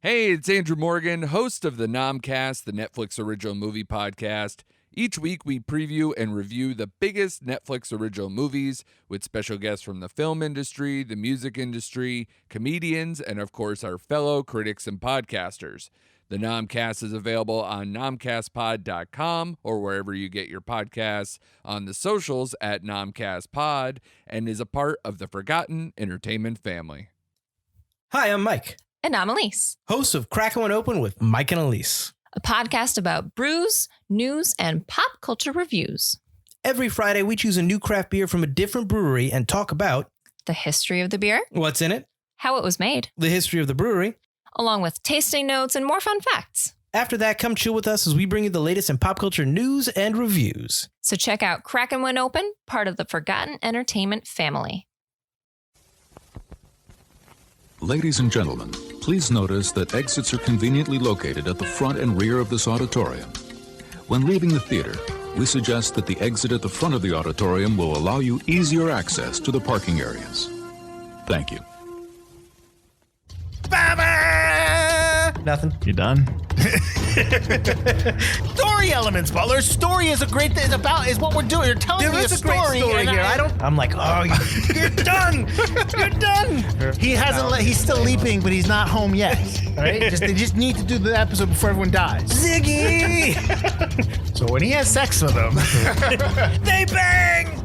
Hey, it's Andrew Morgan, host of the Nomcast, the Netflix original movie podcast. Each week we preview and review the biggest Netflix original movies with special guests from the film industry, the music industry, comedians, and of course our fellow critics and podcasters. The Nomcast is available on nomcastpod.com or wherever you get your podcasts, on the socials at nomcastpod, and is a part of the Forgotten Entertainment family. Hi, I'm Mike. And I'm Elise, Hosts of Crackin' One Open with Mike and Elise. a podcast about brews, news, and pop culture reviews. Every Friday, we choose a new craft beer from a different brewery and talk about The history of the beer, what's in it, how it was made, the history of the brewery. along with tasting notes and more fun facts. After that, come chill with us as we bring you the latest in pop culture news and reviews. So check out Kraken When Open, part of the Forgotten Entertainment family. Ladies and gentlemen, please notice that exits are conveniently located at the front and rear of this auditorium. When leaving the theater, we suggest that the exit at the front of the auditorium will allow you easier access to the parking areas. Thank you. Nothing. You done? Story elements, Butler. Story is a great thing. Is what we're doing. You're telling me a story here. I'm like, oh, you're done. You're done. He hasn't. He's still leaping, but he's not home yet. All right. They just need to do the episode before everyone dies. Ziggy. So when he has sex with them, They bang.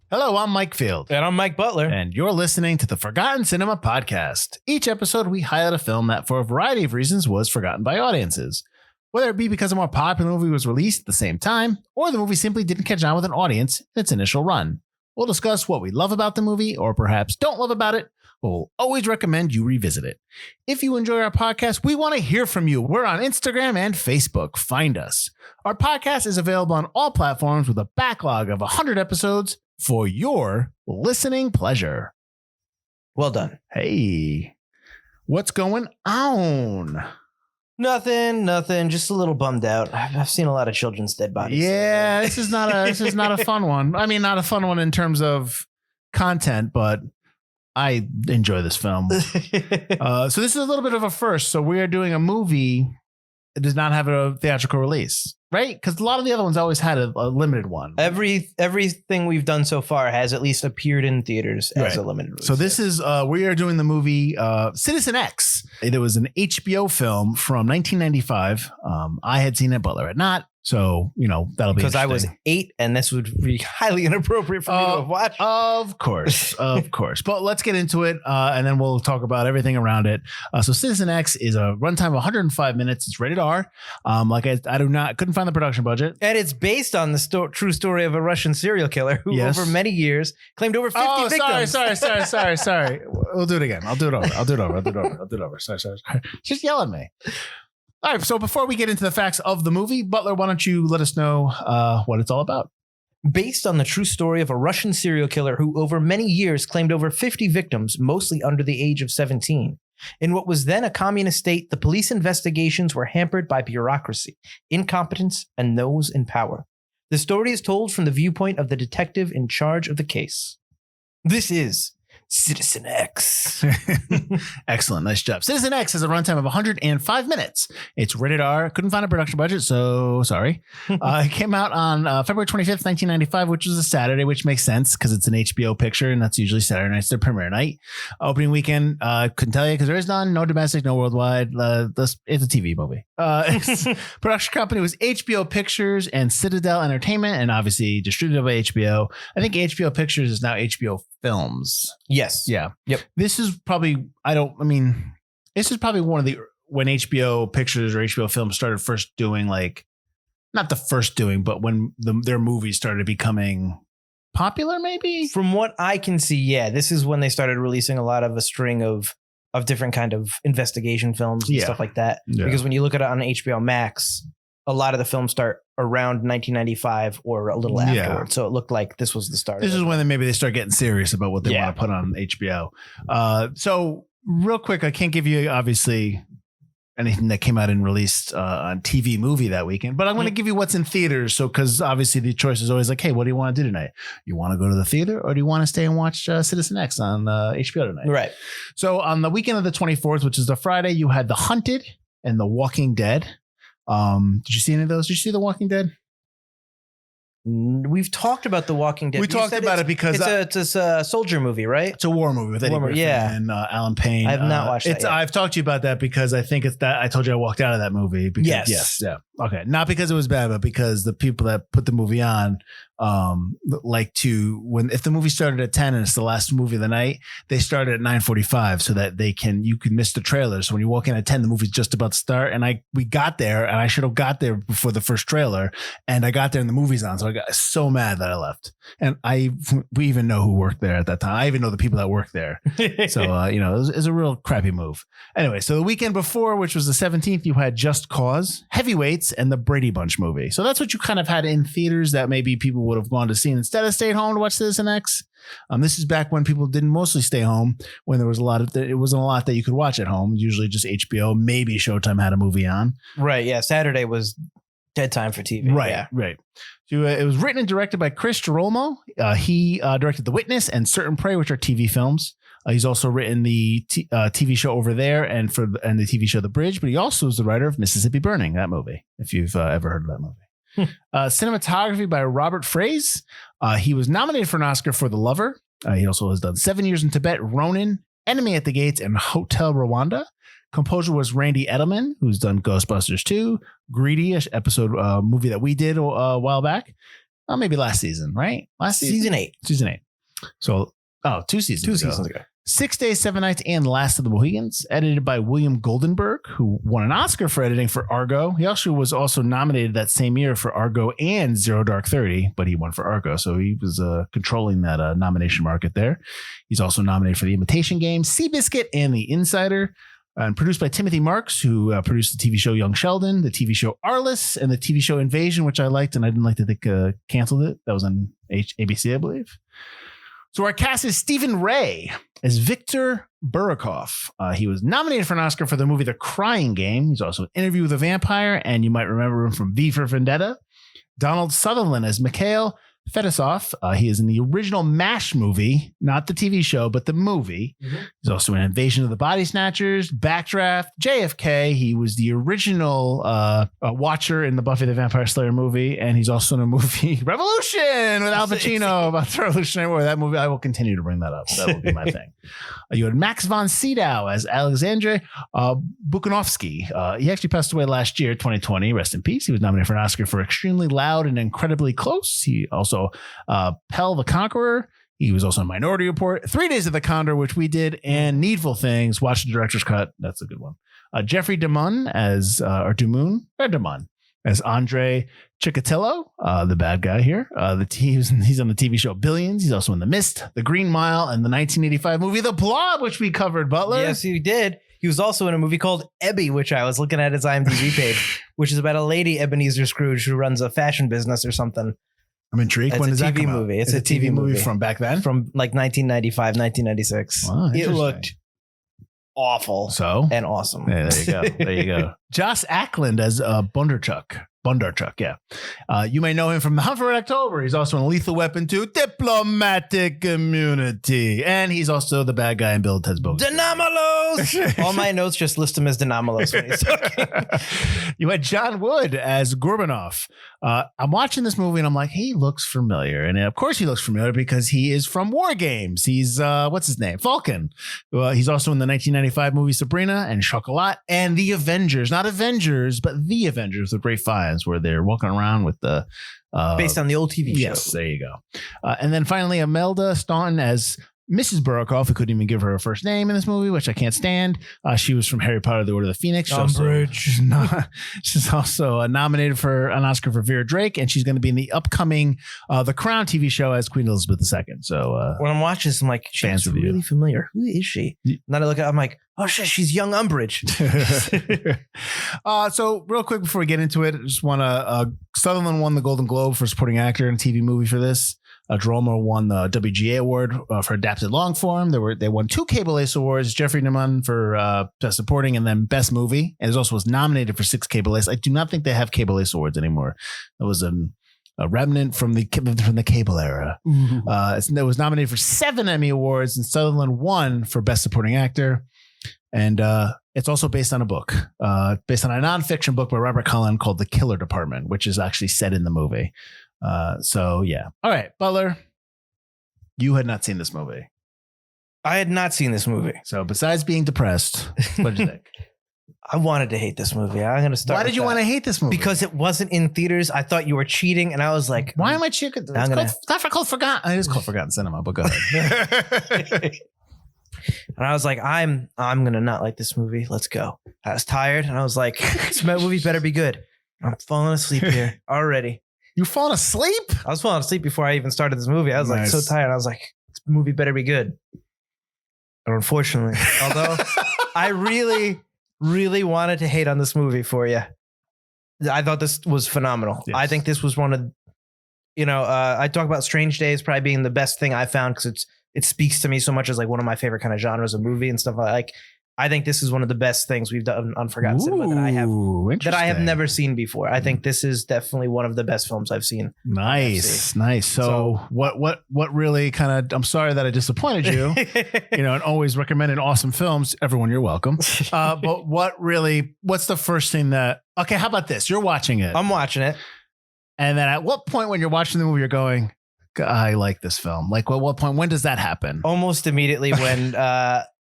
hello, I'm Mike Field. And I'm Mike Butler. And you're listening to the Forgotten Cinema Podcast. Each episode, we highlight a film that, for a variety of reasons, was forgotten by audiences. Whether it be because a more popular movie was released at the same time, or the movie simply didn't catch on with an audience in its initial run. We'll discuss what we love about the movie, or perhaps don't love about it, but we'll always recommend you revisit it. If you enjoy our podcast, we want to hear from you. We're on Instagram and Facebook. Find us. Our podcast is available on all platforms with a backlog of 100 episodes for your listening pleasure. Well done. Hey, what's going on? Nothing. Just a little bummed out. I've seen a lot of children's dead bodies. Yeah, this is not a fun one. I mean, not a fun one in terms of content, but I enjoy this film. So this is a little bit of a first. So we are doing a movie that does not have a theatrical release, right? Because a lot of the other ones always had a limited one. Everything we've done so far has at least appeared in theaters as a limited release. So this is we are doing the movie Citizen X. It was an HBO film from 1995. I had seen it, Butler had not. So, that'll be because I was 8 and this would be highly inappropriate for me to have watched. Of course. But let's get into it and then we'll talk about everything around it. So Citizen X is a runtime of 105 minutes. It's rated R. Couldn't find the production budget. And it's based on the true story of a Russian serial killer who over many years claimed over 50 victims. Sorry. We'll do it again. I'll do it over. Sorry. Just yell at me. All right, so before we get into the facts of the movie, Butler, why don't you let us know what it's all about? Based on the true story of a Russian serial killer who over many years claimed over 50 victims, mostly under the age of 17. In what was then a communist state, the police investigations were hampered by bureaucracy, incompetence, and those in power. The story is told from the viewpoint of the detective in charge of the case. This is Citizen X. Excellent. Nice job. Citizen X has a runtime of 105 minutes. It's rated R. Couldn't find a production budget, so sorry. It came out on February 25th, 1995, which was a Saturday, which makes sense because it's an HBO picture, and that's usually Saturday night's their premiere night. Opening weekend, couldn't tell you because there is none. No domestic, no worldwide. It's a TV movie. Production company was HBO Pictures and Citadel Entertainment, and obviously distributed by HBO. I think HBO Pictures is now HBO Films. Yes. Yeah. Yep. This is probably one of the, when HBO Pictures or HBO Films started first doing not the first doing, but when their movies started becoming popular, maybe? From what I can see, yeah, this is when they started releasing a string of different kind of investigation films and stuff like that. Yeah. Because when you look at it on HBO Max, a lot of the films start around 1995 or a little afterward. So it looked like this was the start. This is when maybe they start getting serious about what they want to put on HBO. So real quick, I can't give you obviously anything that came out and released on TV movie that weekend. But I'm going to give you what's in theaters. So, because obviously the choice is always like, hey, what do you want to do tonight? You want to go to the theater or do you want to stay and watch Citizen X on HBO tonight? Right. So on the weekend of the 24th, which is the Friday, you had The Hunted and The Walking Dead. Did you see any of those? Did you see The Walking Dead? We've talked about The Walking Dead. We talked about it because it's a soldier movie, right? It's a war movie with Eddie Griffin and Alan Payne. I have not watched it. I've talked to you about that because I think it's that I told you I walked out of that movie. Because, yes. Yeah. Okay. Not because it was bad, but because the people that put the movie on like to if the movie started at 10 and it's the last movie of the night, they start at 9:45 so that you can miss the trailer. So when you walk in at 10, the movie's just about to start. And we got there and I should have got there before the first trailer. And I got there and the movie's on. So I got so mad that I left. And we even know who worked there at that time. I even know the people that worked there. So, it was a real crappy move. Anyway, so the weekend before, which was the 17th, you had Just Cause, Heavyweights, and the Brady Bunch movie. So that's what you kind of had in theaters that maybe people would have gone to see instead of stayed home to watch Citizen X. This is back when people didn't mostly stay home, when there was it wasn't a lot that you could watch at home. Usually just HBO, maybe Showtime had a movie on. Right. Yeah. Saturday was dead time for TV. Right. Yeah. Right. So it was written and directed by Chris Girolamo. He directed The Witness and Certain Prey, which are TV films. He's also written the TV show Over There and the TV show The Bridge, but he also is the writer of Mississippi Burning, that movie, if you've ever heard of that movie. Cinematography by Robert Fraze. He was nominated for an Oscar for The Lover. He also has done 7 Years in Tibet, Ronin, Enemy at the Gates, and Hotel Rwanda. Composer was Randy Edelman, who's done Ghostbusters 2, Greedy, an episode movie that we did a while back. Maybe last season, right? Season 8. Season 8. So, 2 seasons ago. 6 Days, 7 Nights, and Last of the Mohegans, edited by William Goldenberg, who won an Oscar for editing for Argo. He was also nominated that same year for Argo and Zero Dark 30, but he won for Argo, so he was controlling that nomination market there. He's also nominated for The Imitation Game, Seabiscuit, and The Insider. And produced by Timothy Marks, who produced the TV show Young Sheldon, the TV show Arliss, and the TV show Invasion, which I liked, and I didn't like that they canceled it. That was on ABC, I believe. So our cast is Stephen Ray as Victor Burakoff. He was nominated for an Oscar for the movie The Crying Game. He's also in Interview with a Vampire, and you might remember him from V for Vendetta. Donald Sutherland as Mikhail Fedosov. He is in the original MASH movie, not the TV show, but the movie. Mm-hmm. He's also in Invasion of the Body Snatchers, Backdraft, JFK. He was the original Watcher in the Buffy the Vampire Slayer movie, and he's also in a movie Revolution with Al Pacino about the Revolutionary War. That movie, I will continue to bring that up. That will be my thing. You had Max von Sydow as Alexandre Bukanovsky. He actually passed away last year, 2020. Rest in peace. He was nominated for an Oscar for Extremely Loud and Incredibly Close. He also Pell the Conqueror. He was also in Minority Report, 3 Days of the Condor, which we did, and Needful Things. Watch the director's cut. That's a good one. Jeffrey DeMunn as Andre Chikatilo, the bad guy here. He's on the TV show Billions. He's also in The Mist, The Green Mile, and the 1985 movie The Blob, which we covered, Butler. Yes, he did. He was also in a movie called Ebby, which I was looking at his IMDb page, which is about a lady, Ebenezer Scrooge, who runs a fashion business or something. I'm intrigued. When does that come out? It's a TV movie from back then? From like 1995, 1996. Wow, it looked awful and awesome. Yeah, there you go. There you go. Joss Ackland as Bondarchuk. Yeah. You may know him from The Hunt for Red October. He's also in Lethal Weapon 2, Diplomatic Immunity. And he's also the bad guy in Bill and Ted's Bogus. Denomalos! All my notes just list him as Denomalos when he's talking. You had John Wood as Gorbanov. I'm watching this movie and I'm like, he looks familiar. And of course he looks familiar because he is from War Games. He's, what's his name? Falcon. He's also in the 1995 movie Sabrina and Chocolat and The Avengers. Not Avengers, but The Avengers with Ray Fiennes, where they're walking around with the... based on the old TV show. Yes, there you go. And then finally, Imelda Staunton as Mrs. Burakoff, who couldn't even give her a first name in this movie, which I can't stand. She was from Harry Potter, The Order of the Phoenix. She's also nominated for an Oscar for Vera Drake, and she's going to be in the upcoming The Crown TV show as Queen Elizabeth II. So when I'm watching this, I'm like, she's really familiar. Who is she? And then I look at, I'm like, oh shit, she's young Umbridge. So real quick before we get into it, I just want to Sutherland won the Golden Globe for supporting actor in a TV movie for this. Droma won the WGA award for adapted long form. They won 2 Cable Ace awards. Jeffrey Newman for Best Supporting, and then Best Movie. And it also was nominated for 6 Cable Ace. I do not think they have Cable Ace awards anymore. It was a remnant from the cable era. It was nominated for 7 Emmy awards, and Sutherland won for Best Supporting Actor. And it's also based on a book, based on a nonfiction book by Robert Cullen called The Killer Department, which is actually set in the movie. So yeah. All right, Butler, you had not seen this movie. I had not seen this movie. So besides being depressed, what did you think? I wanted to hate this movie. I'm going to start. Why did you want to hate this movie? Because it wasn't in theaters. I thought you were cheating, and I was like, why am I cheating? It's called Forgotten. It is called Forgotten Cinema, but go ahead. And I was like, I'm going to not like this movie. Let's go. I was tired, and I was like, this movie better be good. I'm falling asleep here already. You falling asleep? I was falling asleep before I even started this movie. I was like so tired. I was like, this movie better be good. But unfortunately, although I really, really wanted to hate on this movie for you, I thought this was phenomenal. Yes. I think this was one of, I talk about Strange Days probably being the best thing I found because it speaks to me so much as like one of my favorite kind of genres of movie and stuff like. I think this is one of the best things we've done on Forgotten Cinema that I have never seen before. I think this is definitely one of the best films I've seen. Nice. So what really kind of, I'm sorry that I disappointed you, and always recommended awesome films. Everyone, you're welcome. But what's the first thing okay, how about this? You're watching it. I'm watching it. And then at what point when you're watching the movie, you're going, I like this film. Like at what point, when does that happen? Almost immediately when,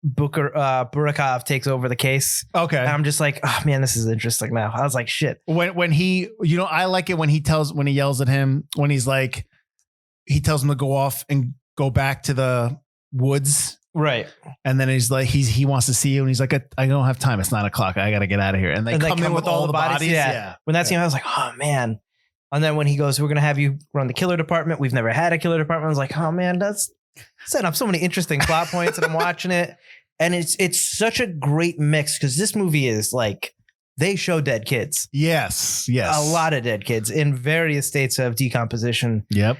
Burakov takes over the case. Okay. And I'm just like, oh man, this is interesting now. I was like, shit. When he, I like it when he yells at him, when he's like, he tells him to go off and go back to the woods. Right. And then he's like, he wants to see you. And he's like, I don't have time. It's 9:00. I got to get out of here. And they come in with all the bodies. Yeah. When that scene, I was like, oh man. And then when he goes, we're going to have you run the killer department. We've never had a killer department. I was like, oh man, that's setting up so many interesting plot points. And I'm watching it. And it's such a great mix because this movie is like, they show dead kids. Yes. A lot of dead kids in various states of decomposition. Yep.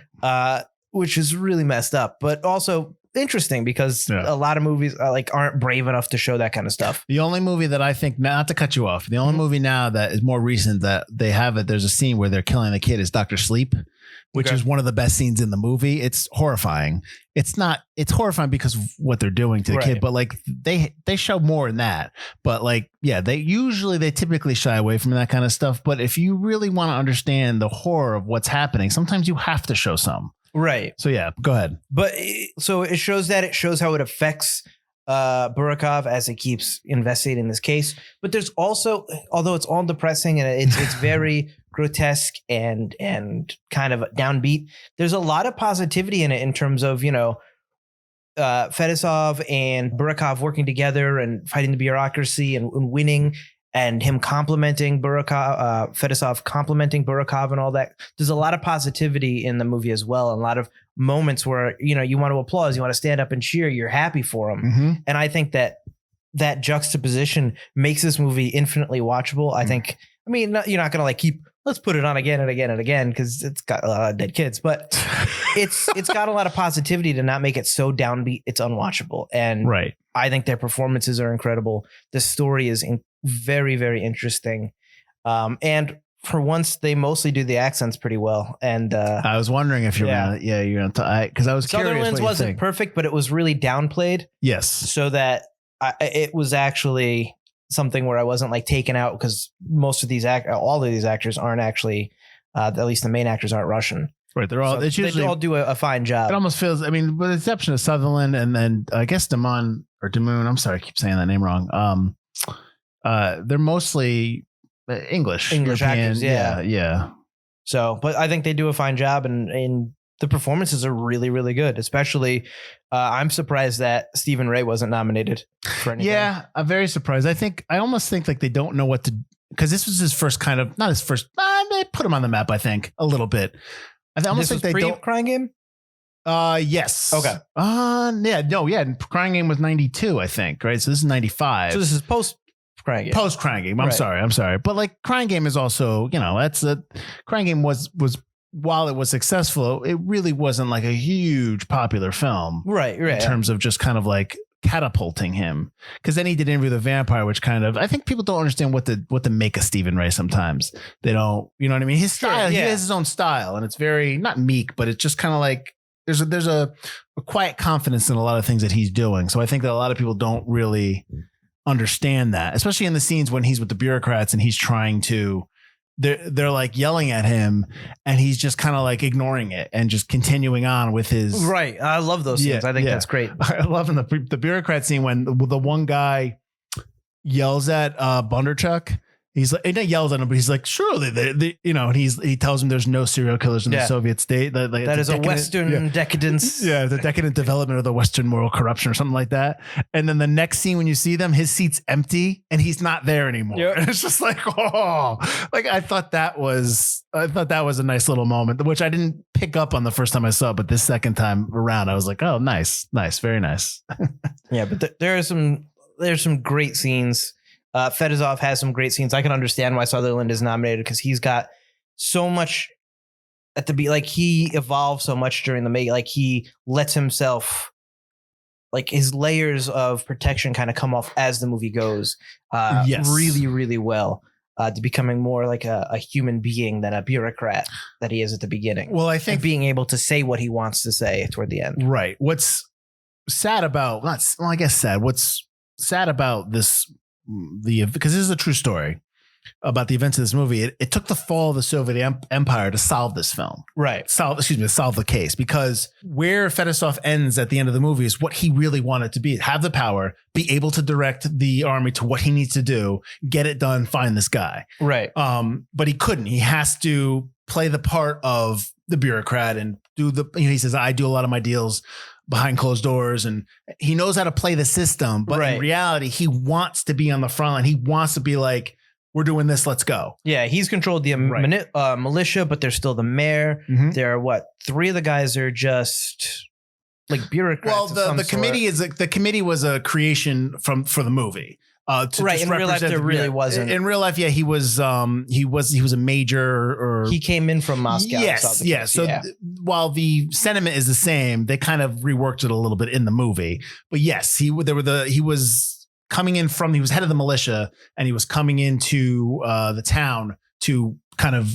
Which is really messed up, but also interesting because a lot of movies aren't brave enough to show that kind of stuff. The only movie that I think, not to cut you off, the only movie now that is more recent that they have it, there's a scene where they're killing the kid is Dr. Sleep, which is one of the best scenes in the movie. It's horrifying. It's horrifying because of what they're doing to the kid, but like they show more in that. But like, yeah, they typically shy away from that kind of stuff. But if you really want to understand the horror of what's happening, sometimes you have to show some. Right. So yeah, go ahead. But so it shows how it affects Burakov as he keeps investigating this case. But there's also, although it's all depressing and it's very grotesque and kind of downbeat, there's a lot of positivity in it in terms of, Fedosov and Burakov working together and fighting the bureaucracy and winning, and him complimenting Burakov, Fedosov complimenting Burakov and all that. There's a lot of positivity in the movie as well. And a lot of moments where, you want to applaud, you want to stand up and cheer, you're happy for him. Mm-hmm. And I think that juxtaposition makes this movie infinitely watchable. I think, you're not going to like let's put it on again and again and again because it's got a lot of dead kids, but it's got a lot of positivity to not make it so downbeat it's unwatchable. And I think their performances are incredible. The story is very, very interesting. And for once, they mostly do the accents pretty well. And I was wondering if you're going to, because I was curious. Sutherland's wasn't perfect, but it was really downplayed. Yes. So that it was actually something where I wasn't like taken out because all of these actors aren't actually, at least the main actors aren't Russian. Right. They're all, they all do a fine job. It almost feels, with the exception of Sutherland and then I guess Damoon, I'm sorry, I keep saying that name wrong. They're mostly English European, actors. Yeah. Yeah. So, but I think they do a fine job and the performances are really, really good. Especially, I'm surprised that Stephen Rea wasn't nominated for anything. Yeah, I'm very surprised. I almost think like they don't know what to, because this was his first kind of, not his first, they put him on the map, I think, a little bit. I almost think they don't. Crying Game? Yes. Okay. Crying Game was 92, I think, right? So this is 95. So this is post Crying Game. Post Crying Game. I'm sorry. But like Crying Game is also, Crying Game was while it was successful, it really wasn't like a huge popular film. Right. In terms of just kind of like catapulting him. Because then he did Interview with the Vampire, which kind of, I think people don't understand what to make of Stephen Ray sometimes. They don't, you know what I mean? His style, he has his own style, and it's very, not meek, but it's just kind of like, there's a quiet confidence in a lot of things that he's doing. So I think that a lot of people don't really understand that, especially in the scenes when he's with the bureaucrats and he's trying to, they're like yelling at him and he's just kind of like ignoring it and just continuing on with his. Right. I love those scenes. I think that's great. I love in the bureaucrat scene when the one guy yells at Bondarchuk. He's like, he not yells at him, but he's like, surely they you know, and he tells him there's no serial killers in the Soviet state. That is a Western decadence. Yeah, the decadent development of the Western moral corruption or something like that. And then the next scene when you see them, his seat's empty and he's not there anymore. Yep. And it's just like, oh, like I thought that was a nice little moment, which I didn't pick up on the first time I saw it, but this second time around, I was like, oh, nice, very nice. Yeah, but there's some great scenes. Fedosov has some great scenes. I can understand why Sutherland is nominated because he's got so much he evolved so much during the make. Like he lets himself, like his layers of protection kind of come off as the movie goes. Really, really well to becoming more like a human being than a bureaucrat that he is at the beginning. Well, I think and being able to say what he wants to say toward the end. Right. What's sad about what's sad about this. Because this is a true story about the events of this movie. It took the fall of the Soviet Empire to solve this film. Right. Solve the case, because where Fedosov ends at the end of the movie is what he really wanted to be, have the power, be able to direct the army to what he needs to do, get it done, find this guy. Right. But he couldn't. He has to play the part of the bureaucrat and do he says, I do a lot of my deals behind closed doors, and he knows how to play the system, but in reality, he wants to be on the front line. He wants to be like, we're doing this, let's go. Yeah, he's controlled the militia, but there's still the mayor. Mm-hmm. There are three of the guys are just like bureaucrats. Well, the committee was a creation for the movie. In real life, there really wasn't. In real life, he was a major, or he came in from Moscow. Yes. So while the sentiment is the same, they kind of reworked it a little bit in the movie. But yes, he was coming in from, he was head of the militia, and he was coming into the town to kind of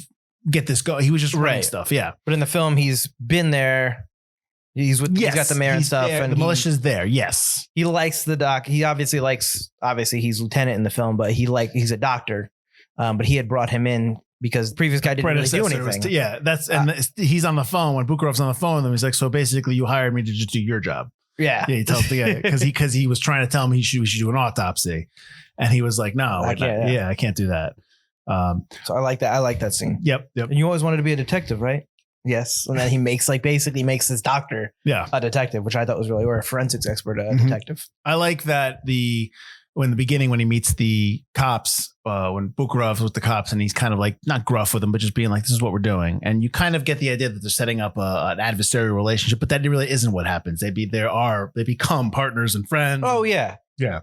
get this going. He was just running stuff. Yeah. But in the film, he's been there. He's got the mayor and stuff, there, and the militia's there. Yes, he likes the doc. He obviously he's lieutenant in the film, but he's a doctor. But he had brought him in because the previous guy didn't really do anything. He's on the phone when Bukharov's on the phone with him. He's like, so basically, you hired me to just do your job. Yeah, he tells the guy because he was trying to tell him we should do an autopsy, and he was like, no, I can't do that. So I like that. I like that scene. Yep. And you always wanted to be a detective, right? Yes, and then he makes his doctor a detective, which I thought was really, or a forensics expert, detective. I like that in the beginning when he meets the cops, when Bukharov's with the cops, and he's kind of like not gruff with them, but just being like, this is what we're doing, and you kind of get the idea that they're setting up an adversarial relationship, but that really isn't what happens. They become partners and friends. Oh yeah,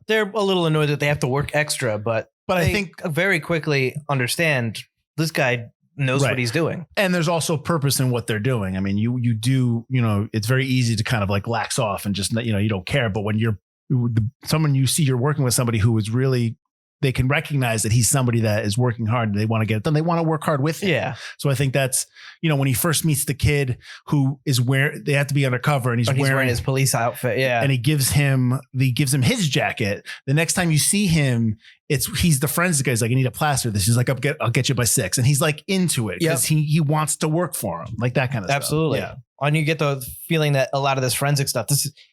they're a little annoyed that they have to work extra, but I think very quickly understand this guy knows what he's doing. And there's also purpose in what they're doing. I mean, you do, it's very easy to kind of like lax off and just, you don't care. But when you're working with somebody who is really, they can recognize that he's somebody that is working hard and they want to get it done. They want to work hard with him. Yeah. So I think that's, when he first meets the kid who is they have to be undercover and he's wearing his police outfit. Yeah. And he gives him his jacket. The next time you see him, he's the forensic guy. He's like, I need a plaster. This is like, I'll get you by 6. And he's like into it because he wants to work for him. Like that kind of Absolutely. stuff. Yeah. And you get the feeling that a lot of this forensic stuff,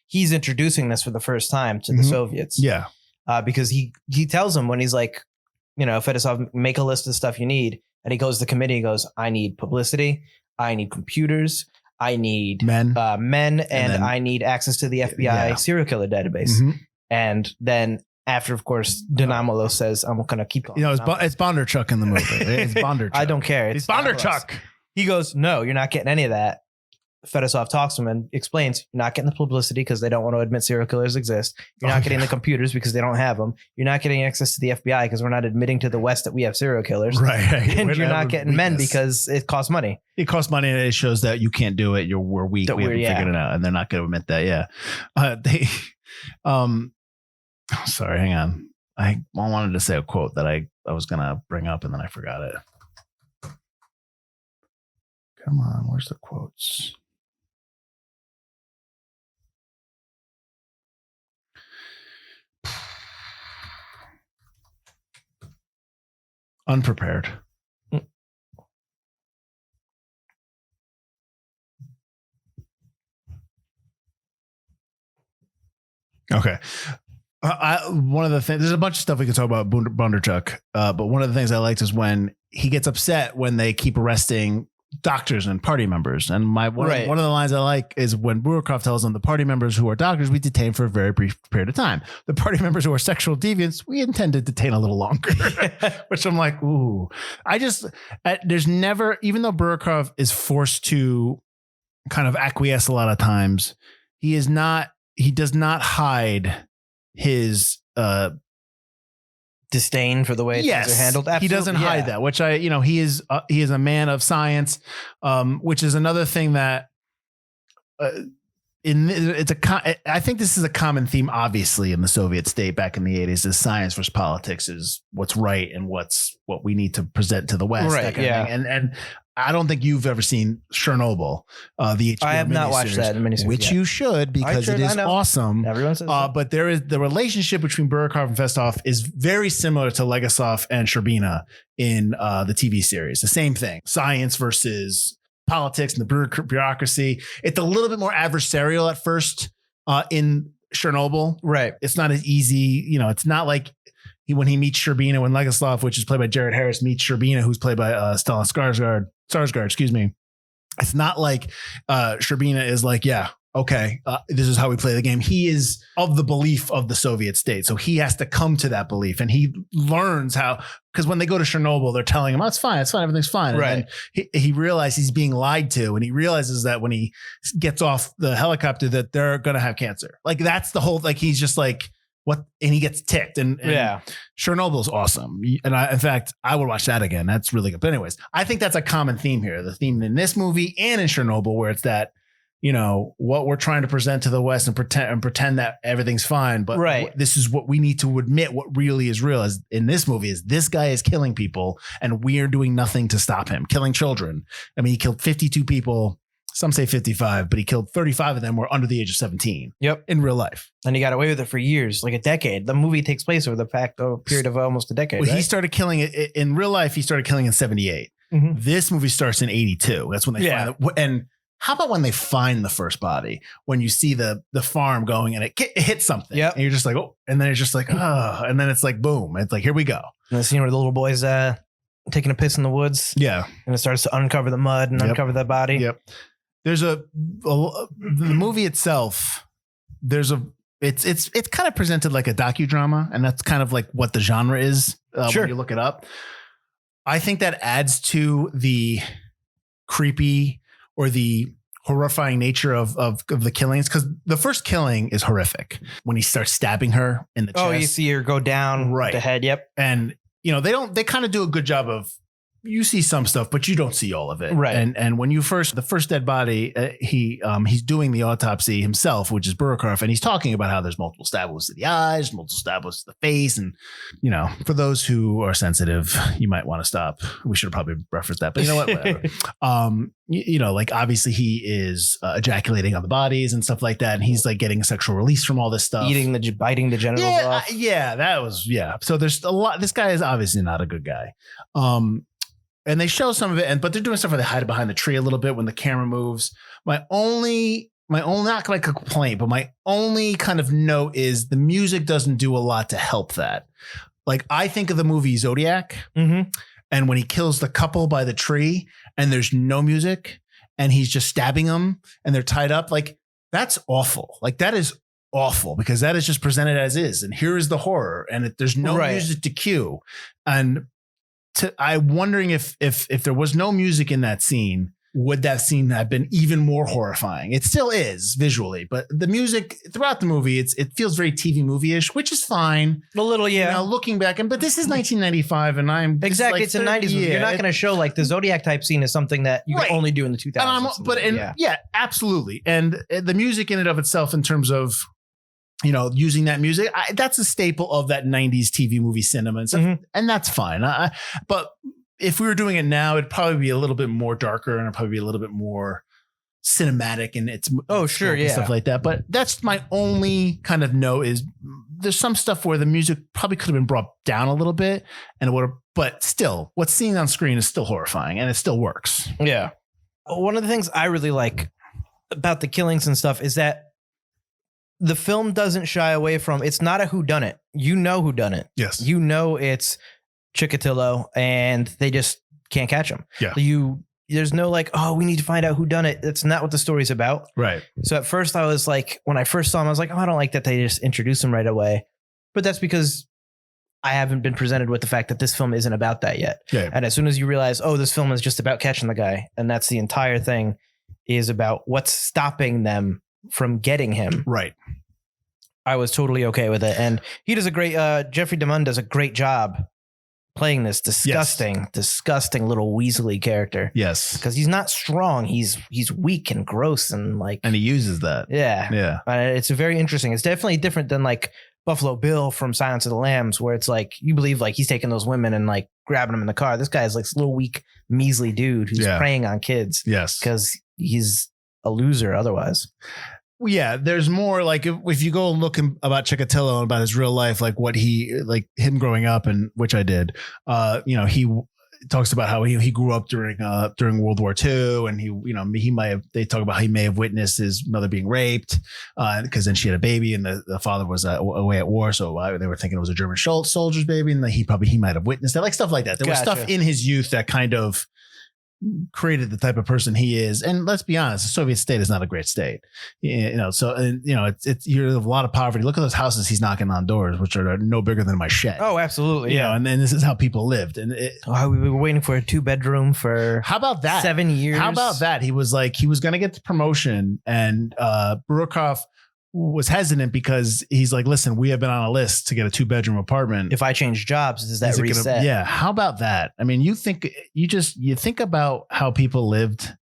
he's introducing this for the first time to the Soviets. Yeah. Because he tells him when he's like, Fedosov, make a list of stuff you need. And he goes to the committee, he goes, I need publicity. I need computers. I need men, and I need access to the FBI serial killer database. Mm-hmm. And then after, of course, Dynamolo says, I'm going to keep going. It's Bondarchuk in the movie. It's Bondarchuk. I don't care. It's Bondarchuk. He goes, no, you're not getting any of that. Fedosov talks to him and explains, you're not getting the publicity because they don't want to admit serial killers exist. You're not getting the computers because they don't have them. You're not getting access to the FBI because we're not admitting to the West that we have serial killers. Right. And you're not getting men because it costs money. It costs money, and it shows that you can't do it. We're weak. We haven't figured it out, and they're not going to admit that. Yeah. Sorry, hang on. I wanted to say a quote that I was going to bring up, and then I forgot it. Come on, where's the quotes? Unprepared. Okay. One of the things, there's a bunch of stuff we can talk about Bondarchuk, but one of the things I liked is when he gets upset when they keep arresting doctors and party members. And one of the lines I like is when Burkhardt tells them the party members who are doctors, we detain for a very brief period of time. The party members who are sexual deviants, we intend to detain a little longer, which I'm like, ooh, there's never, even though Burkhardt is forced to kind of acquiesce a lot of times, he does not hide his, disdain for the way things are handled. Absolutely. He doesn't hide that, which he is a man of science, which is another thing that I think this is a common theme, obviously, in the Soviet state back in the 80s, is science versus politics is what's right and what we need to present to the West. Right. That kind of thing. And I don't think you've ever seen Chernobyl, the HBO I have not watched that miniseries, which you should, because it is awesome. Everyone says so. But there is the relationship between Burkhardt and Festov is very similar to Legasov and Sherbina in the TV series. The same thing, science versus politics and the bureaucracy. It's a little bit more adversarial at first in Chernobyl. Right. It's not as easy. It's not like when he meets Sherbina, when Legasov, which is played by Jared Harris, meets Sherbina, who's played by Stellan Skarsgård, excuse me. It's not like Sherbina is like, yeah, okay, this is how we play the game. He is of the belief of the Soviet state. So he has to come to that belief, and he learns how, because when they go to Chernobyl, they're telling him, oh, it's fine, everything's fine. Right. And then he realizes he's being lied to, and he realizes that when he gets off the helicopter that they're going to have cancer. Like, that's the whole, like, he's just like, what? And he gets ticked. And Chernobyl's awesome. And in fact, I would watch that again. That's really good. But anyways, I think that's a common theme here. The theme in this movie and in Chernobyl, where it's that, what we're trying to present to the West and pretend that everything's fine. But this is what we need to admit. What really is real is in this movie is this guy is killing people, and we are doing nothing to stop him killing children. I mean, he killed 52 people. Some say 55, but he killed 35 of them were under the age of 17. Yep. In real life. And he got away with it for years, like a decade. The movie takes place over the period of almost a decade. Well, he started killing it in real life. He started killing in 78. Mm-hmm. This movie starts in 82. That's when they find it. And how about when they find the first body? When you see the farm going and it hits something. Yep. And you're just like, oh, and then it's just like, oh, and then it's like, boom. It's like, here we go. And the scene where the little boy's taking a piss in the woods. Yeah. And it starts to uncover the mud and uncover the body. Yep. There's the movie itself. It's kind of presented like a docudrama, and that's kind of like what the genre is when you look it up. I think that adds to the creepy or the horrifying nature of the killings, because the first killing is horrific when he starts stabbing her in the chest. Oh, you see her go down the head. Yep. And they kind of do a good job of, you see some stuff, but you don't see all of it. Right. And when the first dead body, he's doing the autopsy himself, which is Burkhardt, and he's talking about how there's multiple stab wounds to the eyes, multiple stab wounds to the face. And, for those who are sensitive, you might want to stop. We should have probably referenced that, but you know what? Whatever. Like obviously he is ejaculating on the bodies and stuff like that. And he's like getting a sexual release from all this stuff. Biting the genitals off. So there's a lot. This guy is obviously not a good guy. And they show some of it, but they're doing stuff where they hide behind the tree a little bit when the camera moves. My only not like a complaint, but my only kind of note is the music doesn't do a lot to help that. Like, I think of the movie Zodiac, and when he kills the couple by the tree and there's no music and he's just stabbing them and they're tied up, like, that's awful. Like, that is awful, because that is just presented as is. And here is the horror, and there's no music to cue. And I'm wondering if there was no music in that scene, would that scene have been even more horrifying? It still is visually, but the music throughout the movie, it feels very TV movie-ish, which is fine. A little, yeah. You know, looking back, but this is 1995, and I'm exactly. It's a 90s movie. You're not going to show like the Zodiac type scene is something that you can only do in the 2000s. Yeah, absolutely. And the music in and of itself, in terms of, you know, using that music, that's a staple of that 90s TV movie cinema and stuff, and that's fine. But if we were doing it now, it'd probably be a little bit more darker and it'd probably be a little bit more cinematic and it's stuff like that. But that's my only kind of note is there's some stuff where the music probably could have been brought down a little bit and it would have, but still what's seen on screen is still horrifying and it still works. Yeah. One of the things I really like about the killings and stuff is that the film doesn't shy away from, it's not a whodunit. You know who done it. Yes. You know it's Chikatilo and they just can't catch him. Yeah. There's no like, oh, we need to find out who done it. That's not what the story's about. Right. So at first I was like, when I first saw him, I was like, oh, I don't like that they just introduce him right away. But that's because I haven't been presented with the fact that this film isn't about that yet. Yeah. And as soon as you realize, oh, this film is just about catching the guy, and that's the entire thing is about what's stopping them from getting him. Right. I was totally okay with it. And he does a great, Jeffrey DeMunn does a great job playing this disgusting little Weasley character. Yes. Because he's not strong. He's weak and gross and like. And he uses that. Yeah. Yeah. It's very interesting. It's definitely different than like Buffalo Bill from Silence of the Lambs, where it's like, you believe like he's taking those women and like grabbing them in the car. This guy is like this little weak, measly dude who's preying on kids. Yes. Because he's a loser otherwise. Yeah, there's more like if you go and look about Chikatilo and about his real life, like what he like him growing up, and which I did. You know, he talks about how he grew up during World War II, and they talk about how he may have witnessed his mother being raped because then she had a baby and the father was away at war, so they were thinking it was a German soldier's baby, and he might have witnessed that, like stuff like that. There was stuff in his youth that kind of created the type of person he is. And let's be honest, the Soviet state is not a great state, you know, so, and you know, it's you have a lot of poverty. Look at those houses he's knocking on doors, which are no bigger than my shed. Oh, absolutely. You know, and then this is how people lived. And we were waiting for a 2-bedroom for how about that 7 years. How about that? He was going to get the promotion, and Burkhoff was hesitant because he's like, listen, we have been on a list to get a 2-bedroom apartment. If I change jobs, does that reset? Yeah. How about that? I mean, you think about how people lived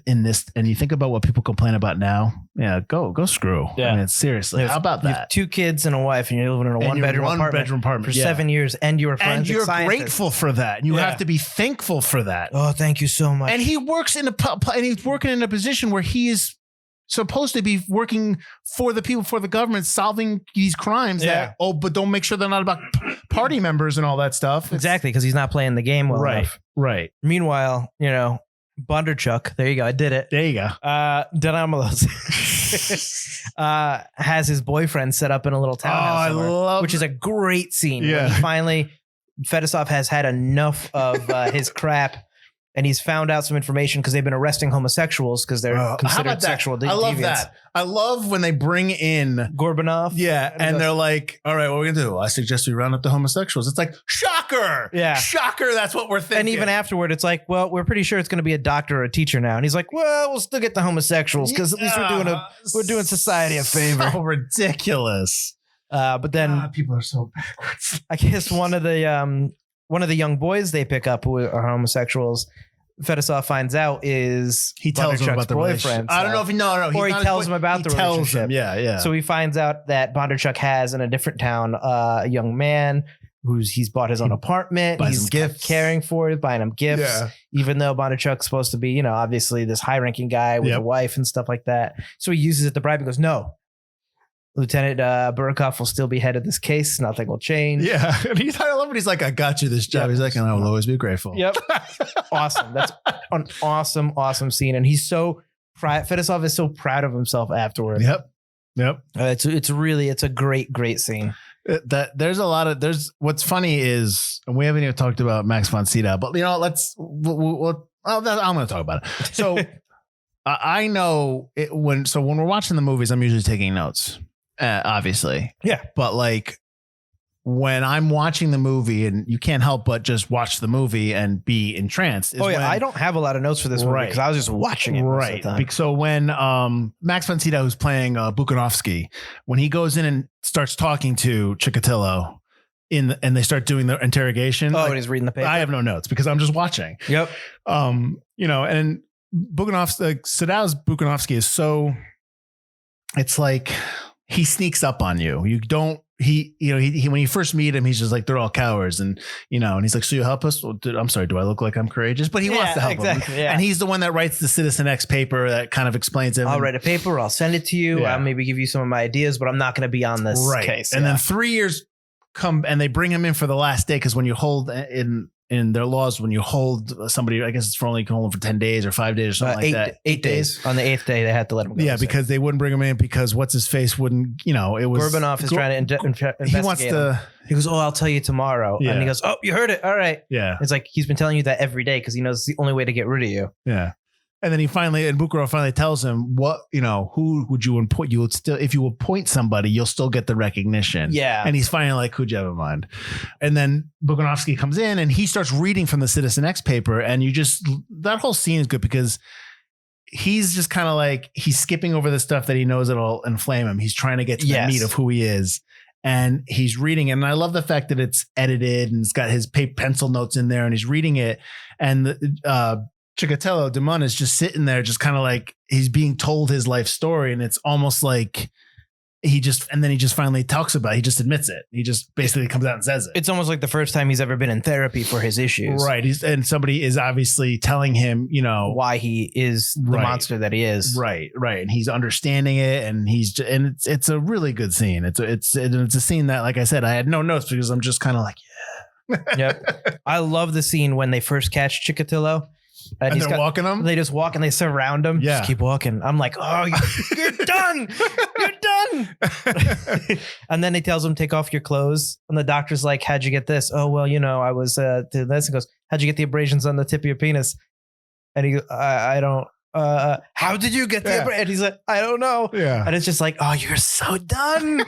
in this, and you think about what people complain about now. Yeah. Go screw. Yeah. I mean, seriously. How about that? You have 2 kids and a wife, and you're living in a one-bedroom apartment for 7 years, and you're a forensic and you're scientist. grateful for that. You have to be thankful for that. Oh, thank you so much. And he works and he's working in a position where he is supposed to be working for the people, for the government, solving these crimes but don't make sure they're not about party members and all that stuff. Exactly, because he's not playing the game well enough. Right. Meanwhile, you know, Bondarchuk, there you go, I did it. There you go. Danamolos has his boyfriend set up in a little townhouse, which is a great scene. Yeah. When he finally, Fedosov has had enough of his crap. And he's found out some information because they've been arresting homosexuals because they're considered sexual deviants. I love that. I love when they bring in Gorbanov. Yeah. And they're like, all right, what are we going to do? I suggest we round up the homosexuals. It's like, shocker. Yeah. Shocker. That's what we're thinking. And even afterward, it's like, well, we're pretty sure it's going to be a doctor or a teacher now. And he's like, well, we'll still get the homosexuals because at least we're doing society a favor. So ridiculous. But then people are so backwards. I guess one of the young boys they pick up who are homosexuals, Fedosov finds out is he tells him about the boyfriend. I don't know if he or he tells him about the relationship. Yeah. So he finds out that Bondarchuk has in a different town a young man he's bought his own apartment. He's caring for it, buying him gifts. Yeah. Even though Bondarchuk's supposed to be, you know, obviously this high-ranking guy with a wife and stuff like that. So he uses it to bribe and goes, no. Lieutenant Burkhoff will still be head of this case. Nothing will change. Yeah. And I love when he's like, I got you this job. Yep. He's like, and I will always be grateful. Yep. Awesome. That's an awesome scene. And he's so proud. Fedosov is so proud of himself afterward. Yep. It's a great scene. There's what's funny is, and we haven't even talked about Max von Sydow, but you know, I'm going to talk about it. So I know when we're watching the movies, I'm usually taking notes. Obviously. Yeah. But like when I'm watching the movie, and you can't help but just watch the movie and be entranced. Is when, I don't have a lot of notes for this movie because I was just watching it. Most of the time. So when Max von Sydow, who's playing Bukanovsky, when he goes in and starts talking to Chikatilo and they start doing the interrogation. And he's reading the paper. I have no notes because I'm just watching. Yep. And Sydow's Bukanovsky is so, it's like he sneaks up on you. You don't, he when you first meet him, he's just like, they're all cowards. And, and he's like, so you help us? Well, I'm sorry. Do I look like I'm courageous? But he wants to help him. Yeah. And he's the one that writes the Citizen X paper that kind of explains it. I'll write a paper. I'll send it to you. I'll maybe give you some of my ideas, but I'm not going to be on this case. And then 3 years come and they bring him in for the last day. Because when you hold in their laws, when you hold somebody, I guess it's for only hold them for 10 days or 5 days or something like that. 8 days. On the 8th day, they had to let him go. Yeah, because they wouldn't bring him in because what's his face wouldn't, it was. Gorbanov is trying to investigate. He wants to. He goes, I'll tell you tomorrow. Yeah. And he goes, you heard it. All right. Yeah. It's like he's been telling you that every day because he knows it's the only way to get rid of you. Yeah. And then Bukharov finally tells him who would you appoint? You would still, if you appoint somebody, you'll still get the recognition. Yeah. And he's finally like, who'd you have in mind? And then Bukanovsky comes in and he starts reading from the Citizen X paper. And that whole scene is good because he's just kind of like, he's skipping over the stuff that he knows that'll inflame him. He's trying to get to the meat of who he is. And he's reading it. And I love the fact that it's edited and it's got his pencil notes in there and he's reading it. And Chikatilo, Damon is just sitting there, just kind of like he's being told his life story. And it's almost like he just finally talks about it. He just admits it. He just basically comes out and says it. It's almost like the first time he's ever been in therapy for his issues. Right. And somebody is obviously telling him, why he is the monster that he is. Right. Right. And he's understanding it. And it's a really good scene. It's a scene that, like I said, I had no notes because I'm just kind of like, Yep. I love the scene when they first catch Chikatilo. And they're walking him? They just walk and they surround him. Yeah. Just keep walking. I'm like, you're done. You're done. And then he tells him, take off your clothes. And the doctor's like, how'd you get this? Oh, well, I was doing this. He goes, how'd you get the abrasions on the tip of your penis? And he goes, I don't. How did you get the abrasions? And he's like, I don't know. Yeah. And it's just like, you're so done.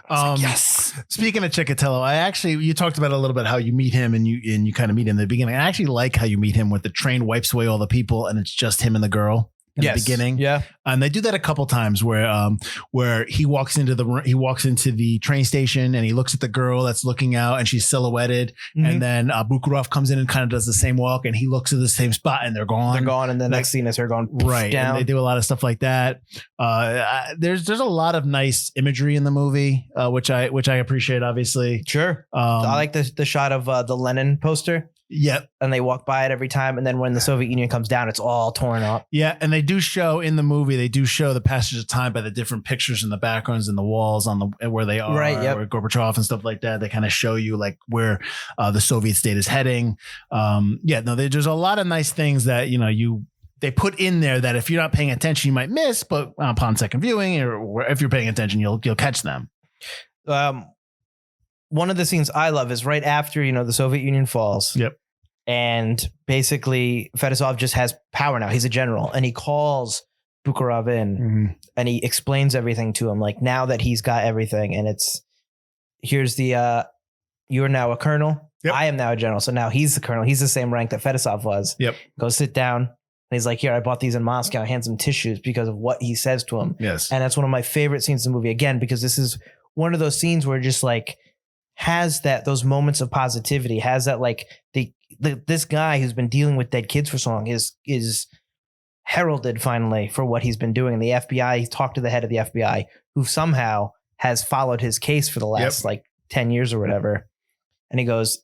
Yes. Speaking of Chikatilo, you talked about a little bit how you meet him and you kind of meet him in the beginning. I actually like how you meet him with the train wipes away all the people and it's just him and the girl in the beginning. Yeah. And they do that a couple times where he walks into the train station and he looks at the girl that's looking out and she's silhouetted. Mm-hmm. And then Bukharov comes in and kind of does the same walk and he looks at the same spot and they're gone. They're gone. And the next scene is her going down. And they do a lot of stuff like that. There's a lot of nice imagery in the movie, which I appreciate, obviously. Sure. I like the shot of the Lenin poster. Yep. And they walk by it every time. And then when the Soviet Union comes down, it's all torn up. Yeah. And they do show in the movie, the passage of time by the different pictures in the backgrounds and the walls where they are, right, yep. Where Gorbachev and stuff like that. They kind of show you like where the Soviet state is heading. There's a lot of nice things that, they put in there that if you're not paying attention, you might miss, but upon second viewing or if you're paying attention, you'll catch them. One of the scenes I love is right after, the Soviet Union falls. Yep. And basically Fedosov just has power now. He's a general and he calls Bukharov in and he explains everything to him. Like now that he's got everything and here's the, you're now a colonel. Yep. I am now a general. So now he's the colonel. He's the same rank that Fedosov was. Yep. Go sit down. And he's like, here, I bought these in Moscow. Hands him tissues because of what he says to him. Yes. And that's one of my favorite scenes in the movie again, because this is one of those scenes where just like has those moments of positivity, has that like this guy who's been dealing with dead kids for so long is heralded finally for what he's been doing. And the FBI, he talked to the head of the FBI who somehow has followed his case for the last 10 years or whatever. And he goes,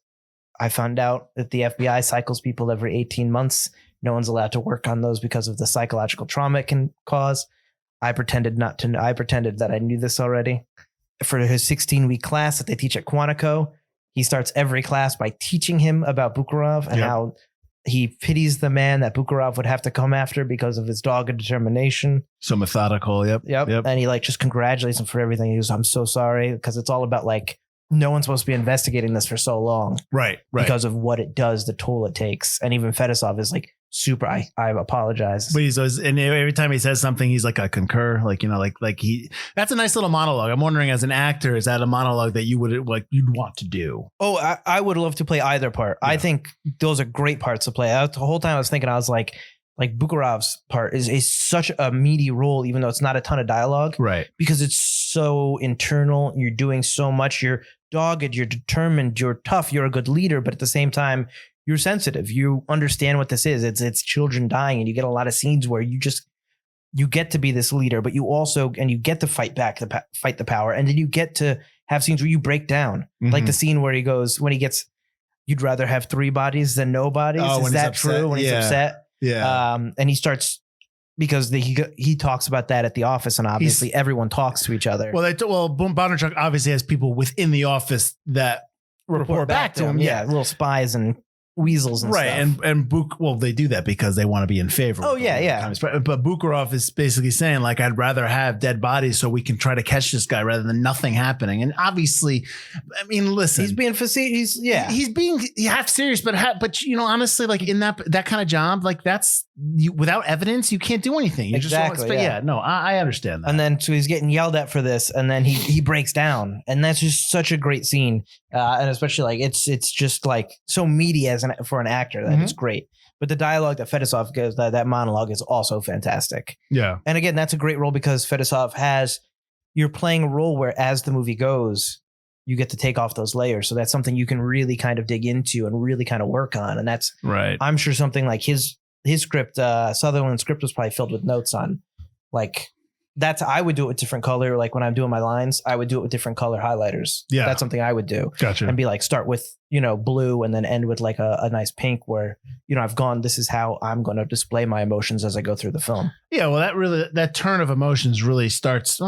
I found out that the FBI cycles people every 18 months. No one's allowed to work on those because of the psychological trauma it can cause. I pretended not to know. I pretended that I knew this already. For his 16-week class that they teach at Quantico, he starts every class by teaching him about Bukharov and how he pities the man that Bukharov would have to come after because of his dogged determination. So methodical. Yep. And he just congratulates him for everything. He goes, I'm so sorry, because it's all about no one's supposed to be investigating this for so long. Right. Because of what it does, the toll it takes. And even Fedosov is like, super. I apologize. But he's always, and every time he says something, he's like, I concur. Like, you know, like he, that's a nice little monologue. I'm wondering, as an actor, is that a monologue that you'd want to do? Oh, I would love to play either part. Yeah. I think those are great parts to play. The whole time I was thinking, I was like Bukharov's part is such a meaty role, even though it's not a ton of dialogue. Right. Because it's so internal. You're doing so much. You're dogged, you're determined, you're tough, you're a good leader, but at the same time, you're sensitive. You understand what this is. It's children dying, and you get a lot of scenes where you get to be this leader, but you also, and you get to fight back, fight the power. And then you get to have scenes where you break down. Mm-hmm. Like the scene where you'd rather have 3 bodies than no bodies. Is that true? When he's upset? Yeah. And he starts, because he talks about that at the office, and obviously everyone talks to each other. Well, Bondarchuk obviously has people within the office that report back to him. Yeah, little spies and weasels and stuff. And they do that because they want to be in favor. Oh yeah. But Bukharov is basically saying, like, I'd rather have dead bodies so we can try to catch this guy rather than nothing happening. And obviously, I mean, listen, he's being facetious. He's being half serious, but you know, honestly, like in that kind of job, like without evidence, you can't do anything. I understand that. And then so he's getting yelled at for this, and then he breaks down, and that's just such a great scene. And especially like it's just like so meaty for an actor that it's great. But the dialogue that Fedosov gives, that monologue, is also fantastic. Yeah. And again, that's a great role because Fedosov you're playing a role where as the movie goes, you get to take off those layers. So that's something you can really kind of dig into and really kind of work on. And that's right. I'm sure something like his script, Sutherland's script, was probably filled with notes on, like, I would do it with different color. Like when I'm doing my lines, I would do it with different color highlighters. Yeah. That's something I would do. Gotcha. And be like, start with, blue and then end with like a nice pink where, I've gone, this is how I'm going to display my emotions as I go through the film. Yeah. Well, that turn of emotions really starts,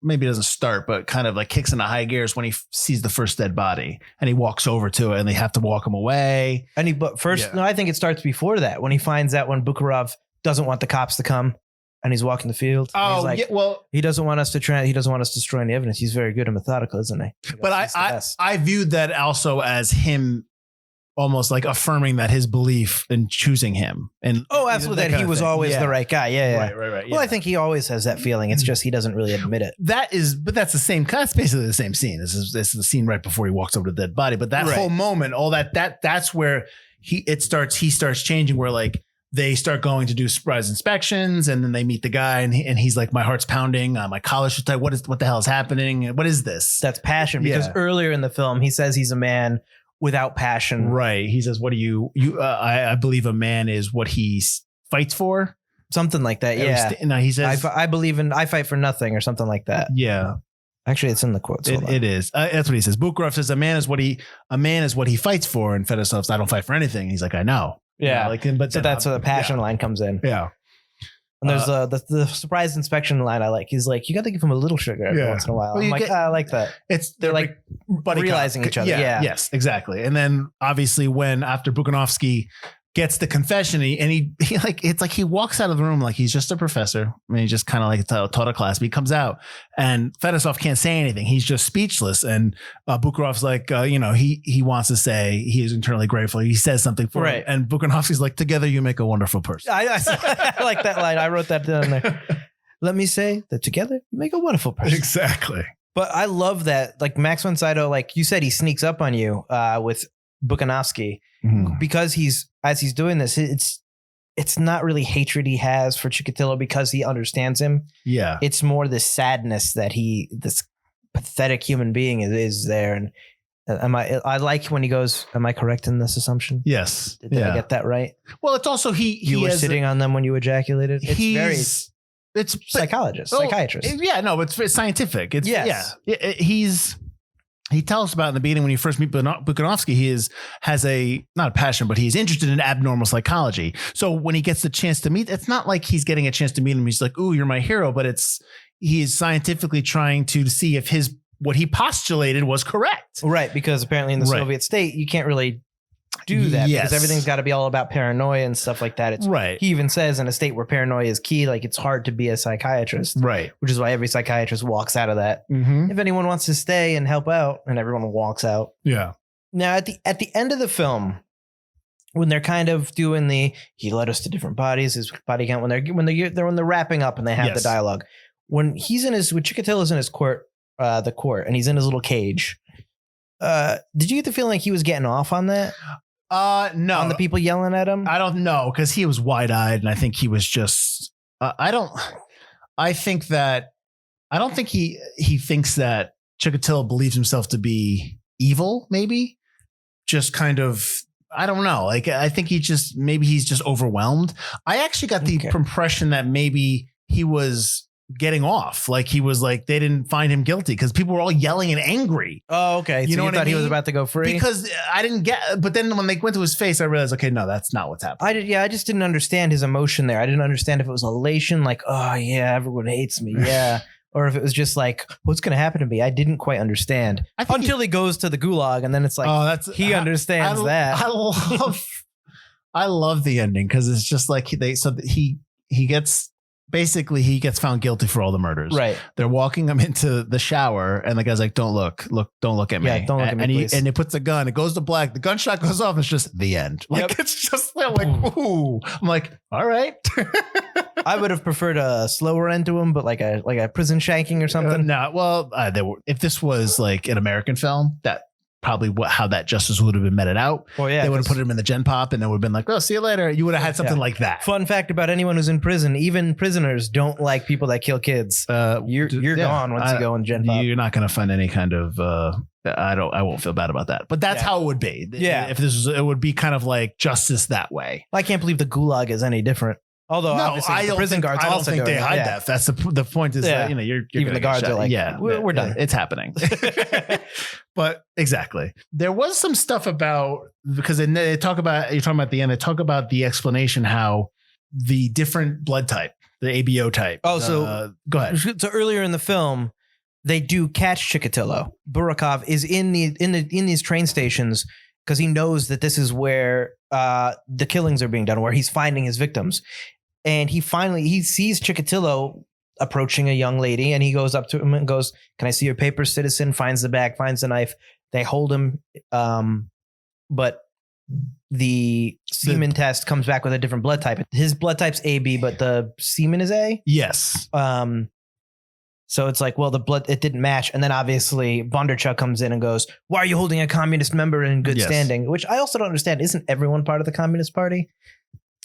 maybe it doesn't start, but kind of like kicks into high gears when he sees the first dead body and he walks over to it and they have to walk him away. No, I think it starts before that, when he finds out when Bukharov doesn't want the cops to come. And he's walking the field. Oh, he's like, yeah, well, he doesn't want us he doesn't want us destroying the evidence. He's very good and methodical, isn't he? But I viewed that also as him almost like affirming that his belief in choosing him. And absolutely, that he was always the right guy. Yeah. Right. Well, I think he always has that feeling. It's just he doesn't really admit it. But that's the same. That's basically the same scene. This is the scene right before he walks over to the dead body. But that whole moment, all that's where he starts changing. Where like, they start going to do surprise inspections, and then they meet the guy, and he's like, my heart's pounding, my collar's tight. What the hell is happening? What is this? That's passion, because earlier in the film he says he's a man without passion. Right. He says, "What do you? I believe a man is what he fights for." Something like that. Yeah. No, he says, I fight for nothing, or something like that. Yeah. Actually, it's in the quotes. It is. That's what he says. Bukharov says, a man is what he fights for, and Fedosov says, I don't fight for anything. He's like, I know. Yeah, but so that's where the passion line comes in. Yeah, and there's the surprise inspection line I like. He's like, you got to give him a little sugar every once in a while. Well, I'm like, I like that. They're like realizing each other. Yeah, yes, exactly. And then obviously after Bukhanovsky gets the confession, he like, it's like he walks out of the room like he's just a professor. I mean, he just kind of like taught a class, but he comes out and Fedosov can't say anything. He's just speechless. And Bukharov's like, he wants to say he is internally grateful. He says something for him. And Bukhanovsky's like, together you make a wonderful person. I like that line. I wrote that down there. Let me say that together you make a wonderful person. Exactly. But I love that, like Max von Sydow, like you said, he sneaks up on you with Bukhanovsky. Because as he's doing this, it's not really hatred he has for Chikatilo because he understands him. Yeah, it's more the sadness that this pathetic human being is there. And I like when he goes, "Am I correct in this assumption?" Yes. Did I get that right? Well, it's also you were sitting on them when you ejaculated. It's psychiatrist. Yeah, no, it's scientific. He tells us about in the beginning when you first meet Bukhanovsky, he has not a passion, but he's interested in abnormal psychology. So when he gets the chance to meet, it's not like he's getting a chance to meet him. He's like, "Ooh, you're my hero," but he is scientifically trying to see if what he postulated was correct. Right, because apparently in the Soviet state, you can't really do that because everything's got to be all about paranoia and stuff like that. He even says in a state where paranoia is key, like it's hard to be a psychiatrist. Right. Which is why every psychiatrist walks out of that. Mm-hmm. If anyone wants to stay and help out, and everyone walks out. Yeah. Now at the end of the film, when they're kind of doing he led us to different bodies, his body count, when they're wrapping up and they have the dialogue, when Chikatilo's in his court, and he's in his little cage. Did you get the feeling like he was getting off on that? No, on the people yelling at him. I don't know, because he was wide eyed, and I think he was just. I don't think he thinks that Chikatilo believes himself to be evil. Maybe just kind of. I don't know. Like, I think he's just overwhelmed. I actually got the impression that maybe he was getting off. Like, he was like, they didn't find him guilty because people were all yelling and angry. Oh, okay. You know what I mean? He was about to go free? Because I didn't get, but then when they went to his face, I realized, okay, no, that's not what's happening. I just didn't understand his emotion there. I didn't understand if it was elation, like, oh yeah, everyone hates me. Yeah. Or if it was just like, what's going to happen to me? I didn't quite understand until he goes to the gulag, and then it's like, he understands that. I love the ending because it's just like he gets found guilty for all the murders. Right. They're walking him into the shower, and the guy's like, don't look at me. Yeah, don't look at me, please. And he puts the gun. It goes to black. The gunshot goes off. It's just the end. Like, it's just like, ooh. I'm like, all right. I would have preferred a slower end to him, but like a prison shanking or something. If this was like an American film, that probably how that justice would have been meted out. Well, yeah, they would have put him in the Gen Pop, and it would have been like, "Oh, see you later." You would have had something like that. Fun fact about anyone who's in prison: even prisoners don't like people that kill kids. You're gone once you go in Gen Pop. You're not going to find any kind of. I won't feel bad about that, but that's how it would be. Yeah, if it would be kind of like justice that way. I can't believe the gulag is any different. Although obviously the prison guards I don't think they hide that. That's the point is that, you're even the guards are like, we're done. It's happening. But exactly. There was some stuff about, because you're talking about at the end, they talk about the explanation how the different blood type, the ABO type. Oh, so go ahead. So earlier in the film, they do catch Chikatilo. Burakov is in these train stations because he knows that this is where the killings are being done, where he's finding his victims. And he sees Chikatilo approaching a young lady, and he goes up to him and goes, "Can I see your papers, citizen?" Finds the bag, finds the knife. They hold him. But the semen test comes back with a different blood type. His blood type's AB, but the semen is A. Yes. So it's like, well, the blood, it didn't match. And then obviously Bondarchuk comes in and goes, "Why are you holding a communist member in good standing?" Which I also don't understand. Isn't everyone part of the Communist Party?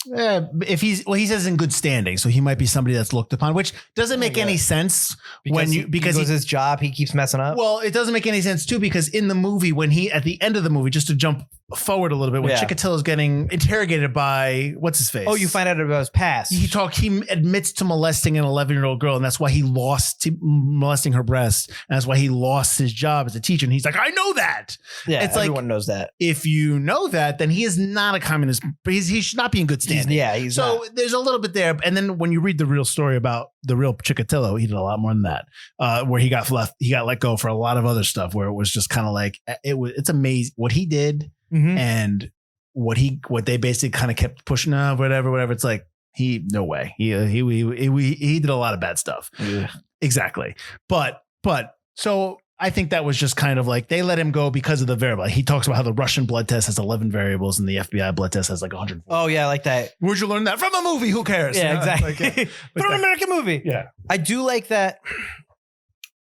He says in good standing, so he might be somebody that's looked upon, which doesn't make any sense because his job, he keeps messing up. Well, it doesn't make any sense too, because in the movie, when at the end of the movie, just to jump forward a little bit, when Chikatilo's getting interrogated by what's his face? Oh, you find out about his past. He admits to molesting an 11-year-old girl, and that's why he lost molesting her breast, and that's why he lost his job as a teacher. And he's like, I know that. Yeah, it's everyone knows that. If you know that, then he is not a communist. He should not be in good standing. He's so not. There's a little bit there, and then when you read the real story about the real Chikatilo, he did a lot more than that. Where he got let go for a lot of other stuff. Where it was just kind of like it's amazing what he did. Mm-hmm. And what they basically kind of kept pushing up, whatever. It's like no way. He did a lot of bad stuff. Yeah. Exactly. But so I think that was just kind of like they let him go because of the variable. He talks about how the Russian blood test has 11 variables and the FBI blood test has like 100. Oh yeah, I like that. Where'd you learn that? From a movie? Who cares? Yeah, exactly. Like, from an American movie. Yeah, I do like that.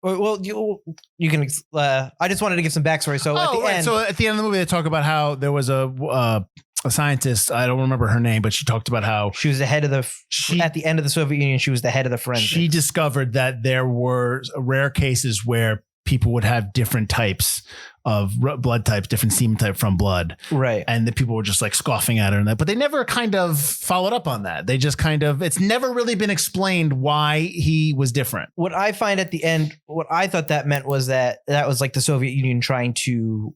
Well, you can. I just wanted to give some backstory. So at the end of the movie, they talk about how there was a scientist. I don't remember her name, but she talked about how she was the head of at the end of the Soviet Union. She was the head of the forensics. She discovered that there were rare cases where people would have different types of blood types, different semen type from blood. Right. And the people were just like scoffing at her and that, but they never kind of followed up on that. They just it's never really been explained why he was different. What I find at the end, what I thought that meant was that was like the Soviet Union trying to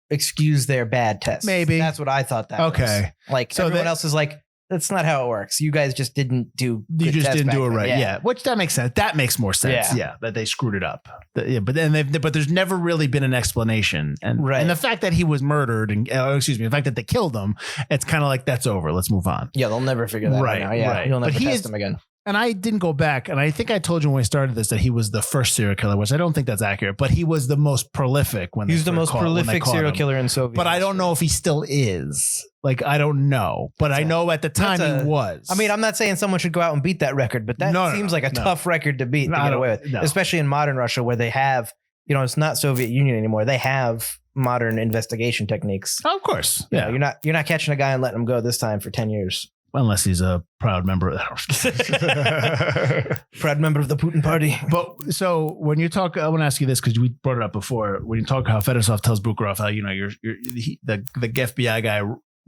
excuse their bad tests. Maybe. That's what I thought that was. Like, so everyone else is like, that's not how it works. You guys just didn't do it right. Yeah. Which that makes sense. That makes more sense. Yeah. That they screwed it up. But there's never really been an explanation. And the fact that he was murdered the fact that they killed him, it's kind of like, that's over. Let's move on. Yeah. They'll never figure that out. Yeah. You'll never test him again. and I didn't go back, and I think I told you when we started this that he was the first serial killer, which I don't think that's accurate, but he was the most prolific when He was they the most caught- when they prolific caught serial him. killer in Soviet. But I don't know if he still is. Like, I don't know. But I know at the time he was. I mean, I'm not saying someone should go out and beat that record, but that seems like a tough record to beat to get away with, especially in modern Russia where they have, it's not Soviet Union anymore. They have modern investigation techniques. Oh, of course. Yeah. You're not catching a guy and letting him go this time for 10 years. Unless he's a proud member of Proud member of the Putin party. But so when you talk, I want to ask you this because we brought it up before. When you talk how Fedosov tells Bukharov how, the FBI guy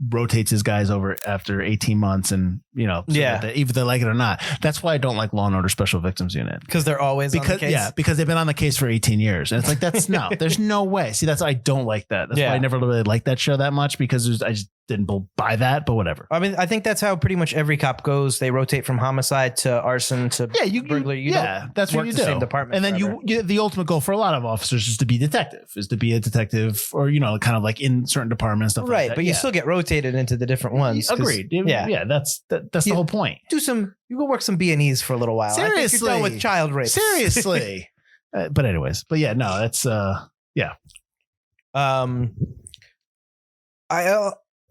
rotates his guys over after 18 months and, so that either they like it or not. That's why I don't like Law and Order Special Victims Unit. Because they're always on the case? Yeah, because they've been on the case for 18 years. And it's like, there's no way. See, I don't like that. That's why I never really liked that show that much because I just didn't buy that, but whatever. I mean, I think that's how pretty much every cop goes. They rotate from homicide to arson to burglary. That's what you do. The same department and then the ultimate goal for a lot of officers is to be a detective or, kind of like in certain departments, stuff like that. But you still get rotated into the different ones. Agreed. Yeah. That's the whole point. You go work some B&Es for a little while. Seriously. I think you're done with child rape. Seriously. But anyways, that's,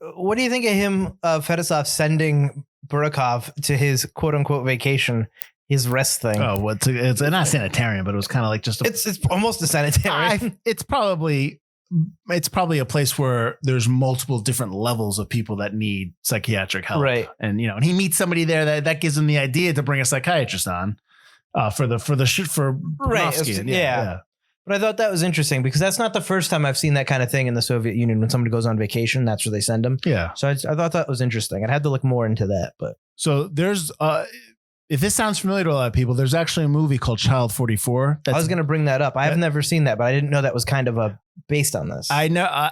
what do you think of him, Fedosov sending Burakov to his quote unquote vacation, his rest thing? Oh, it's not sanitarium, but it was kind of like just it's almost a sanitarium. It's probably a place where there's multiple different levels of people that need psychiatric help. Right. And, and he meets somebody there that gives him the idea to bring a psychiatrist on for Bronowski. Yeah. But I thought that was interesting because that's not the first time I've seen that kind of thing in the Soviet Union. When somebody goes on vacation, that's where they send them. Yeah. So I thought that was interesting. I'd had to look more into that. But so there's, if this sounds familiar to a lot of people, there's actually a movie called Child 44. I was going to bring that up. I've never seen that, but I didn't know that was kind of based on this. I know.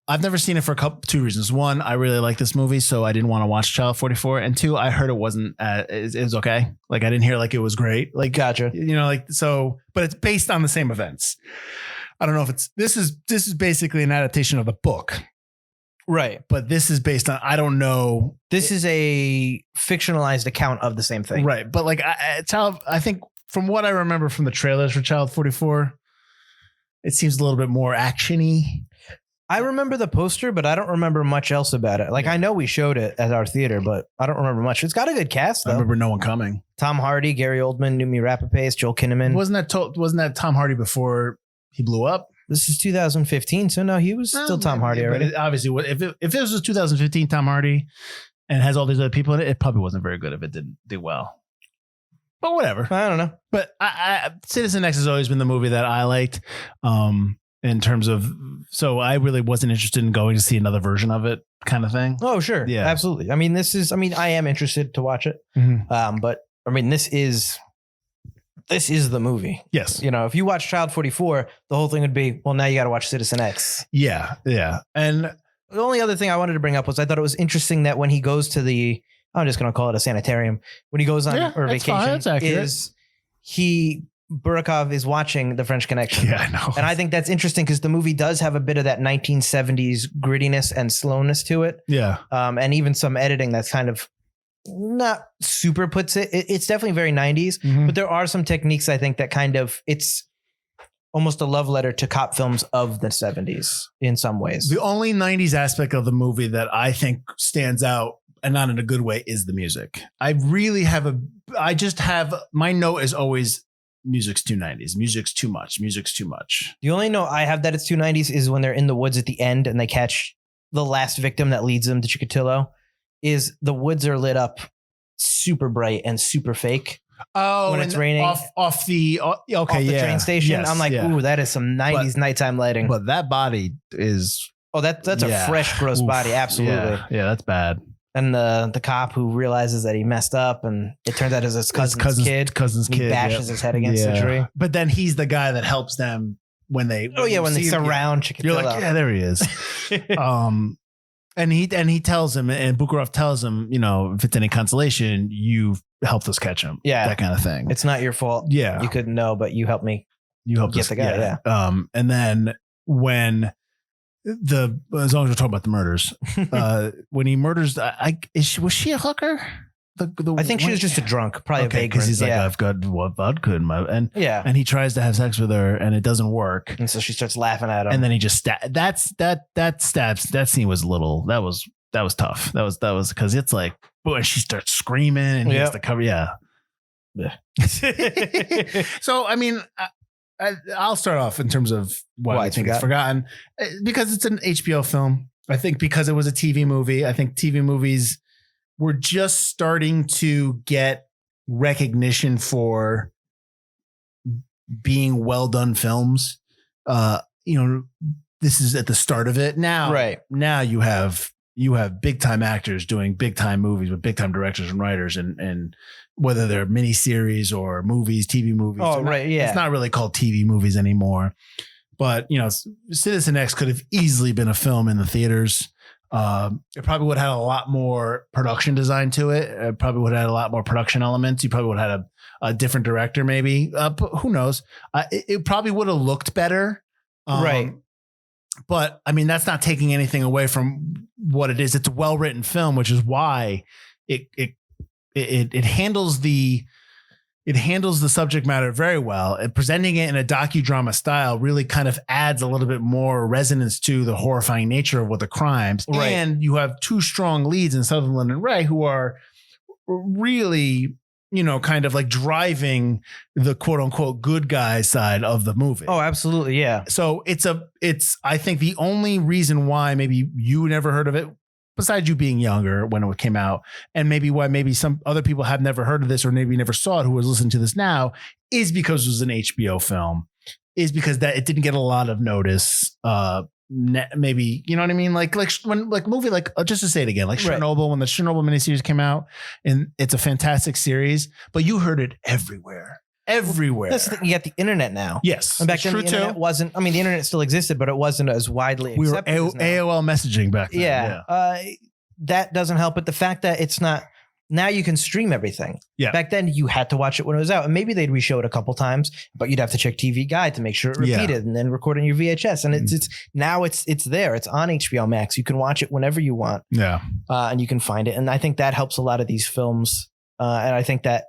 I've never seen it for two reasons. One, I really like this movie, so I didn't want to watch Child 44. And two, I heard it wasn't, it was okay. Like I didn't hear like it was great. Like, gotcha. But it's based on the same events. I don't know if this is basically an adaptation of the book. Right. But this is based on, I don't know. This is a fictionalized account of the same thing. Right. But like I think from what I remember from the trailers for Child 44, it seems a little bit more action-y. I remember the poster, but I don't remember much else about it. Like I know we showed it at our theater, but I don't remember much. It's got a good cast though. I remember no one coming. Tom Hardy, Gary Oldman, Noomi Rapace, Joel Kinnaman. Wasn't that Tom Hardy before he blew up? This is 2015, so no, he was still Tom Hardy already. But obviously, if this was 2015 Tom Hardy and has all these other people in it, it probably wasn't very good if it didn't do well. But whatever. I don't know. But Citizen X has always been the movie that I liked. In terms of, so I really wasn't interested in going to see another version of it, kind of thing. Oh, sure, yeah, absolutely. I mean, I am interested to watch it. Mm-hmm. But I mean, this is the movie. Yes. If you watch Child 44, the whole thing would be, well, now you got to watch Citizen X. Yeah. And the only other thing I wanted to bring up was I thought it was interesting that when he goes to I'm just going to call it a sanitarium, when he goes on vacation, Burakov is watching The French Connection. Yeah, I know. And I think that's interesting because the movie does have a bit of that 1970s grittiness and slowness to it. Yeah. And even some editing that's kind of not super puts it. It's definitely very 90s, but there are some techniques I think that kind of, it's almost a love letter to cop films of the 70s in some ways. The only 90s aspect of the movie that I think stands out, and not in a good way, is the music. My note is always, music's too 90s. Music's too much. The only note I have that it's too 90s is when they're in the woods at the end and they catch the last victim that leads them to Chikatilo. Is the woods are lit up super bright and super fake. Oh, when it's raining off the train station. Yes, I'm like, ooh, that is some 90s nighttime lighting. But that body is that's a fresh, gross body. Absolutely. Yeah, that's bad. And the cop who realizes that he messed up and it turns out it's his cousin's kid. He bashes his head against the tree. But then he's the guy that helps them when they surround Chikatilo. You're like, yeah, there he is. And he tells him, and Bukharov tells him, if it's any consolation, you helped us catch him. Yeah. That kind of thing. It's not your fault. Yeah. You couldn't know, but you helped me. You helped get the guy. Yeah. And then when as long as we're talking about the murders, when he murders, was she a hooker? I think she was just a drunk, probably a vagrant. Because he's like, I've got vodka in my and he tries to have sex with her and it doesn't work, and so she starts laughing at him, and then he just that scene was a little that was tough. That was because it's like, boy, she starts screaming and he has to cover. So I mean, I'll start off in terms of why I think it's forgotten, because it's an HBO film. I think because it was a TV movie. I think TV movies were just starting to get recognition for being well done films. This is at the start of it. Now you have big time actors doing big time movies with big time directors and writers, and whether they're miniseries or movies, TV movies. It's not really called TV movies anymore. But Citizen X could have easily been a film in the theaters. It probably would have had a lot more production design to it. It probably would have had a lot more production elements. You probably would have had a different director, maybe. But who knows? It probably would have looked better. But I mean, that's not taking anything away from what it is. It's a well-written film, which is why it handles the subject matter very well, and presenting it in a docudrama style really kind of adds a little bit more resonance to the horrifying nature of what the crimes. Right. And you have two strong leads in Sutherland and Rea who are really, kind of like driving the quote unquote good guy side of the movie. Oh, absolutely. Yeah. So I think the only reason why maybe you never heard of it, besides you being younger when it came out, and maybe why maybe some other people have never heard of this or maybe never saw it who was listening to this now, is because it was an HBO film, is because that it didn't get a lot of notice. Maybe, you know what I mean? Like when movie, just to say it again, like Chernobyl, when the Chernobyl miniseries came out, and it's a fantastic series, but you heard it everywhere. That's the thing. You got the internet now. Yes. And back then the internet wasn't, the internet still existed, but it wasn't as widely accepted. We were AOL messaging back then. Yeah. That doesn't help. But the fact that it's not, now you can stream everything. Yeah. Back then you had to watch it when it was out, and maybe they'd reshow it a couple times, but you'd have to check TV Guide to make sure it repeated and then record on your VHS. And it's now it's there. It's on HBO Max. You can watch it whenever you want. Yeah. And you can find it. And I think that helps a lot of these films. And I think that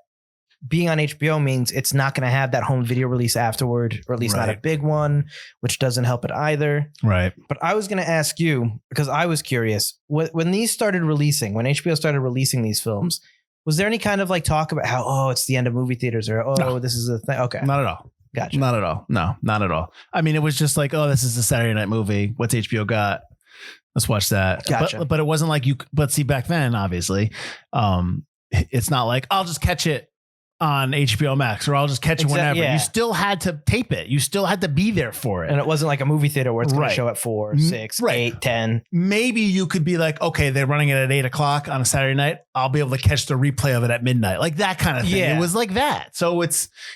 being on HBO means it's not going to have that home video release afterward, or at least not a big one, which doesn't help it either. Right. But I was going to ask you, because I was curious, when these started releasing, when HBO started releasing these films, was there any kind of like talk about how, it's the end of movie theaters, or, this is a thing? Okay. Not at all. Gotcha. Not at all. No, not at all. I mean, it was just like, this is a Saturday night movie. What's HBO got? Let's watch that. Gotcha. But it wasn't like but see, back then, obviously, it's not like I'll just catch it on HBO Max, or I'll just catch it whenever. You still had to tape it. You still had to be there for it. And it wasn't like a movie theater where it's going to show at 4, 6, 8, 10. Maybe you could be like, okay, they're running it at 8 o'clock on a Saturday night. I'll be able to catch the replay of it at midnight. Like that kind of thing. Yeah. It was like that. So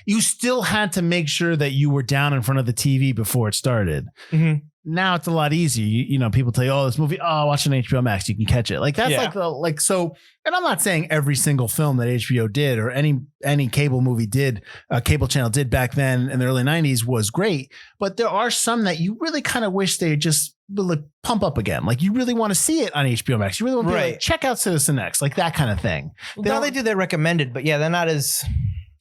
you still had to make sure that you were down in front of the TV before it started. Mm-hmm. Now it's a lot easier. People tell you, this movie, watch on HBO Max, you can catch it. Like that's so. And I'm not saying every single film that HBO did or any cable movie did, cable channel did back then in the early 90s was great. But there are some that you really kind of wish they just really pump up again. Like you really want to see it on HBO Max. You really want to be like, check out Citizen X, like that kind of thing. Now they do their recommended, but they're not as.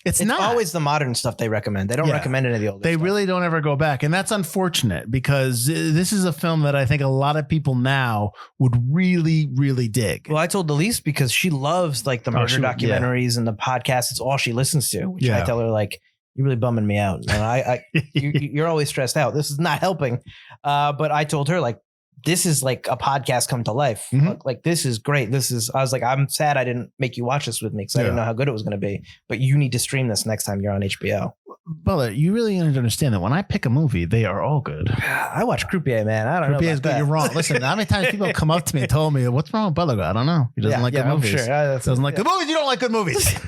It's not always the modern stuff they recommend. They don't recommend any of the old. They really don't ever go back. And that's unfortunate, because this is a film that I think a lot of people now would really, really dig. Well, I told Delise, because she loves like the murder documentaries and the podcasts. It's all she listens to, which I tell her, like, you're really bumming me out. And you're always stressed out. This is not helping. But I told her, like, this is like a podcast come to life. Mm-hmm. Like, this is great. I was like, I'm sad I didn't make you watch this with me, because I didn't know how good it was going to be. But you need to stream this next time you're on HBO. Butler, you really need to understand that when I pick a movie, they are all good. I watch Croupier, man. I don't know. Croupier is good. That. You're wrong. Listen, how many times people come up to me and told me, what's wrong with Butler? I don't know. He doesn't like good movies. Sure. Doesn't like good movies. You don't like good movies.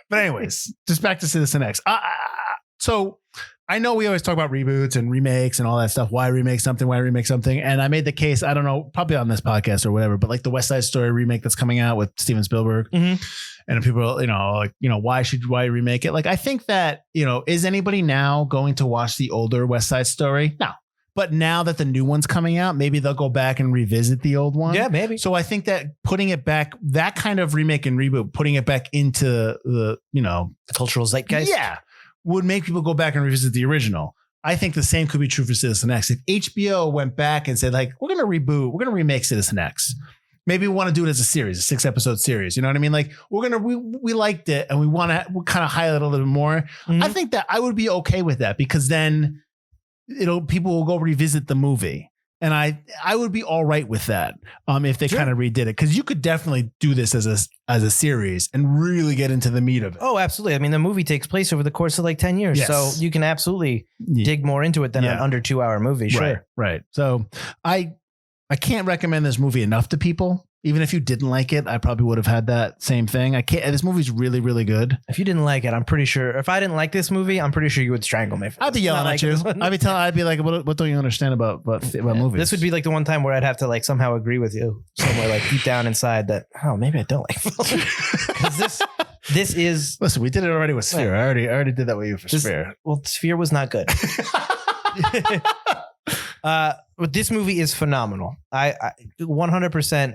But anyways, just back to Citizen X. So I know we always talk about reboots and remakes and all that stuff. Why remake something? And I made the case, I don't know, probably on this podcast or whatever, but like the West Side Story remake that's coming out with Steven Spielberg. Mm-hmm. And people, why remake it? Like, I think that, is anybody now going to watch the older West Side Story? No. But now that the new one's coming out, maybe they'll go back and revisit the old one. Yeah, maybe. So I think that putting it back, that kind of remake and reboot, putting it back into the, The cultural zeitgeist. yeah, would make people go back and revisit the original. I think the same could be true for Citizen X. If HBO went back and said, like, we're going to reboot, we're going to remake Citizen X. Maybe we want to do it as a series, a 6-episode series. You know what I mean? Like, we liked it and we want to kind of highlight a little bit more. Mhm. I think that I would be okay with that because then people will go revisit the movie. And I would be all right with that if they kind of redid it, because you could definitely do this as a series and really get into the meat of it. Oh, absolutely. I mean, the movie takes place over the course of like 10 years. Yes. So you can absolutely dig more into it than an under 2-hour movie. Sure. Right. So I can't recommend this movie enough to people. Even if you didn't like it, I probably would have had that same thing. I can't. This movie's really, really good. If you didn't like it, I'm pretty sure. If I didn't like this movie, I'm pretty sure you would strangle me. I'd be yelling at you. I'd be like, what don't you understand about movies? This would be like the one time where I'd have to like somehow agree with you somewhere like deep down inside that, oh, maybe I don't like film. Because this is. Listen, we did it already with Sphere. I already did that with you for Sphere. Well, Sphere was not good. But this movie is phenomenal. I 100%.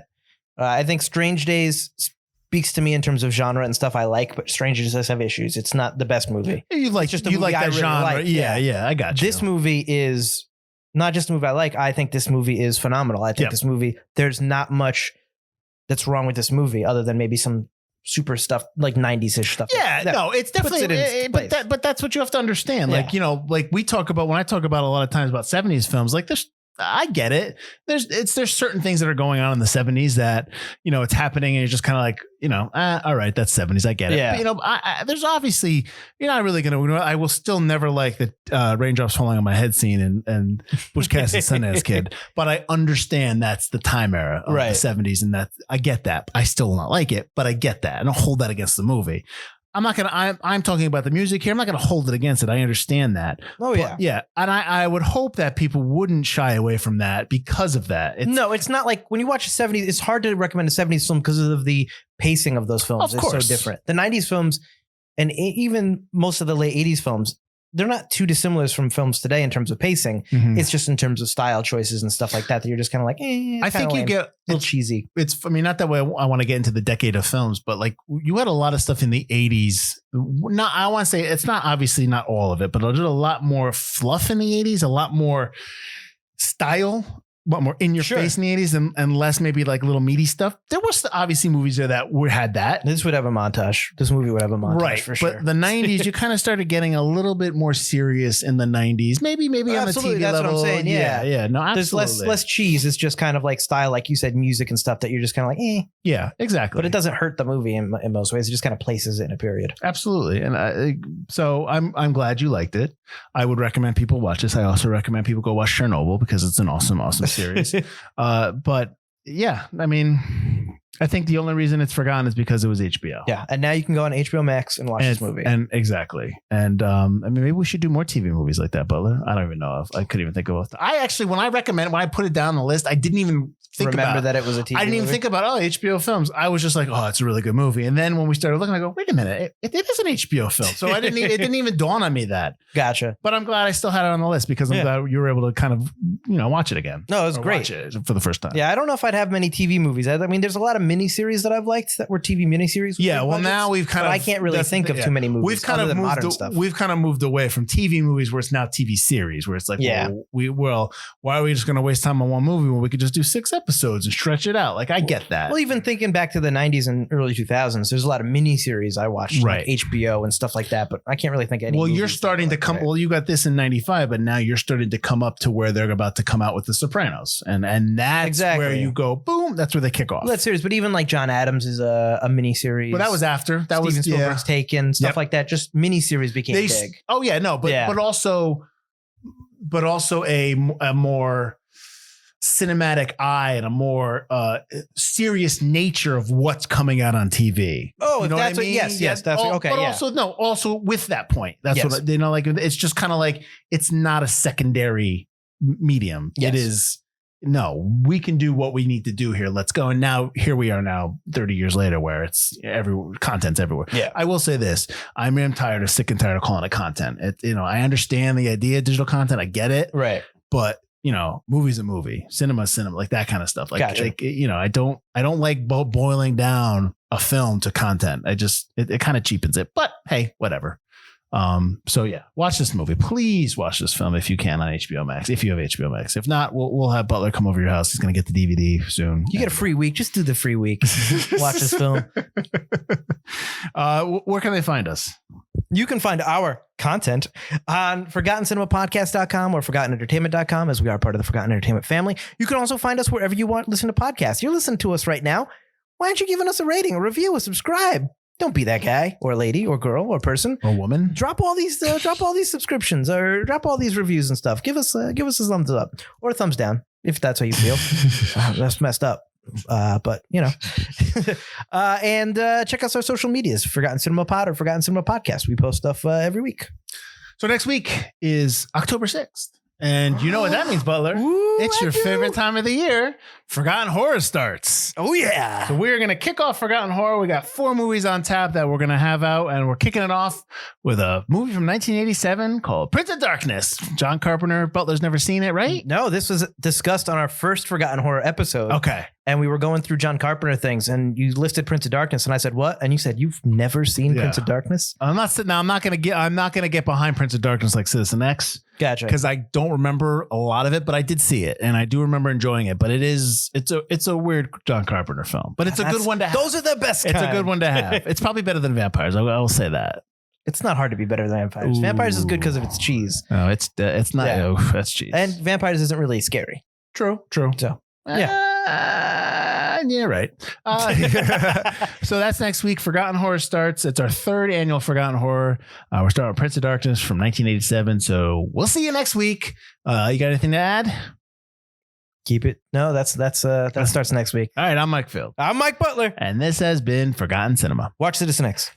I think Strange Days speaks to me in terms of genre and stuff I like, but Strange Days does have issues. It's not the best movie. You like just that really genre. Like. Yeah, I got you. This movie is not just a movie I like. I think this movie is phenomenal. I think this movie, there's not much that's wrong with this movie other than maybe some super stuff like 90s-ish stuff. Yeah, no, it's definitely, but that's what you have to understand. Like, like when I talk about a lot of times about 70s films, like this, I get it. There's certain things that are going on in the 70s that, it's happening and you're just kind of like, all right, that's 70s. I get it. Yeah. But, there's obviously, you're not really going to, I will still never like the raindrops falling on my head scene and Butch Cassidy Sundance Kid, but I understand that's the time era of the 70s and that I get that. I still will not like it, but I get that. I don't hold that against the movie. I'm talking about the music here. I'm not going to hold it against it. I understand that. Oh, yeah. Yeah. And I would hope that people wouldn't shy away from that because of that. It's not like when you watch a 70s, it's hard to recommend a 70s film because of the pacing of those films. Of course. It's so different. The 90s films and even most of the late 80s films, they're not too dissimilar from films today in terms of pacing. Mm-hmm. It's just in terms of style choices and stuff like that you're just kind of like, I think you get a little cheesy. Not that way I want to get into the decade of films, but like you had a lot of stuff in the 80s. I want to say it's not obviously not all of it, but there's a lot more fluff in the 80s, a lot more style, a lot more in your face in the 80s and less maybe like little meaty stuff. There was obviously movies there that had that. This would have a montage. This movie would have a montage for sure. But the 90s, you kind of started getting a little bit more serious in the 90s. Maybe on the TV that's level. What I'm saying. Yeah. No, absolutely. There's less cheese. It's just kind of like style, like you said, music and stuff that you're just kind of like, Yeah, exactly. But it doesn't hurt the movie in most ways. It just kind of places it in a period. Absolutely. And so I'm glad you liked it. I would recommend people watch this. I also recommend people go watch Chernobyl because it's an awesome, awesome series. But yeah, I mean, I think the only reason it's forgotten is because it was HBO. Yeah. And now you can go on HBO Max and watch this movie. And exactly. And I mean, maybe we should do more TV movies like that, Butler. I don't even know if I couldn't even think of it. When I put it down on the list, I didn't even remember that it was a TV I didn't even think about, HBO films. I was just like, oh, it's a really good movie. And then when we started looking, I go, wait a minute, it is an HBO film. So it didn't even dawn on me that. Gotcha. But I'm glad I still had it on the list because I'm glad you were able to kind of, watch it again. No, it was great. Watch it for the first time. Yeah, I don't know if I'd have many TV movies. I mean, there's a lot of miniseries that I've liked that were TV miniseries. Yeah, well, now we've kind of. I can't really think of too many movies. We've kind of moved away from TV movies where it's now TV series where it's like, why are we just going to waste time on one movie when we could just do 6 episodes and stretch it out? Like, I get that. Well, even thinking back to the 90s and early 2000s, there's a lot of miniseries I watched, like HBO and stuff like that, but I can't really think of any. Well, you're starting to come. Well, you got this in 95, but now you're starting to come up to where they're about to come out with The Sopranos, and that's where you go, boom. That's where they kick off. Well, that's serious, but even like John Adams is a miniseries. But that was after. That was Steven Spielberg's Taken, stuff like that. Just miniseries became big. Oh yeah, no, but also a more cinematic eye and a more serious nature of what's coming out on TV. Oh, you know that's what I mean? Yes, that's okay. But also with that point, that's what like. It's just kind of like it's not a secondary medium. Yes. It is. No, we can do what we need to do here. Let's go. And now here we are now 30 years later where it's content's everywhere. Yeah. I will say this. I'm sick and tired of calling it content. I understand the idea of digital content. I get it. Right. But movie's a movie, cinema, like that kind of stuff. Like, Gotcha. I don't like boiling down a film to content. It kind of cheapens it, but hey, whatever. So yeah, watch this movie. Please watch this film if you can on HBO Max. If you have HBO Max, if not, we'll have Butler come over to your house. He's going to get the DVD soon. You get a free week. Just do the free week. Watch this film. Where can they find us? You can find our content on ForgottenCinemaPodcast.com or ForgottenEntertainment.com, as we are part of the Forgotten Entertainment family. You can also find us wherever you want to listen to podcasts. You're listening to us right now. Why aren't you giving us a rating, a review, a subscribe? Don't be that guy or lady or girl or person or woman. Drop all these subscriptions or drop all these reviews and stuff. Give us a thumbs up or a thumbs down if that's how you feel. That's messed up. But and check out our social medias, Forgotten Cinema Pod or Forgotten Cinema Podcast. We post stuff every week. So next week is October 6th. And you know what that means, Butler. Ooh, it's your favorite time of the year. Forgotten Horror starts. Oh, yeah. So we're going to kick off Forgotten Horror. We got 4 movies on tap that we're going to have out. And we're kicking it off with a movie from 1987 called Prince of Darkness. John Carpenter. Butler's never seen it, right? No, this was discussed on our first Forgotten Horror episode. Okay. And we were going through John Carpenter things, and you listed Prince of Darkness, and I said, "What?" And you said, "You've never seen Prince of Darkness?" I'm not going to get behind Prince of Darkness like Citizen X. Gotcha. Because I don't remember a lot of it, but I did see it, and I do remember enjoying it. But it's a weird John Carpenter film, but it's a good one to have. Those are the best. It's a good one to have. It's probably better than Vampires. I will say that. It's not hard to be better than Vampires. Ooh. Vampires is good because of its cheese. No, it's not. Yeah. Oh, that's cheese. And Vampires isn't really scary. True. So yeah, right. So that's next week. Forgotten Horror starts. It's our 3rd annual Forgotten Horror. We're starting with Prince of Darkness from 1987. So we'll see you next week. You got anything to add? Keep it. No, that starts next week. All right. I'm Mike Field. I'm Mike Butler. And this has been Forgotten Cinema. Watch Citizen X.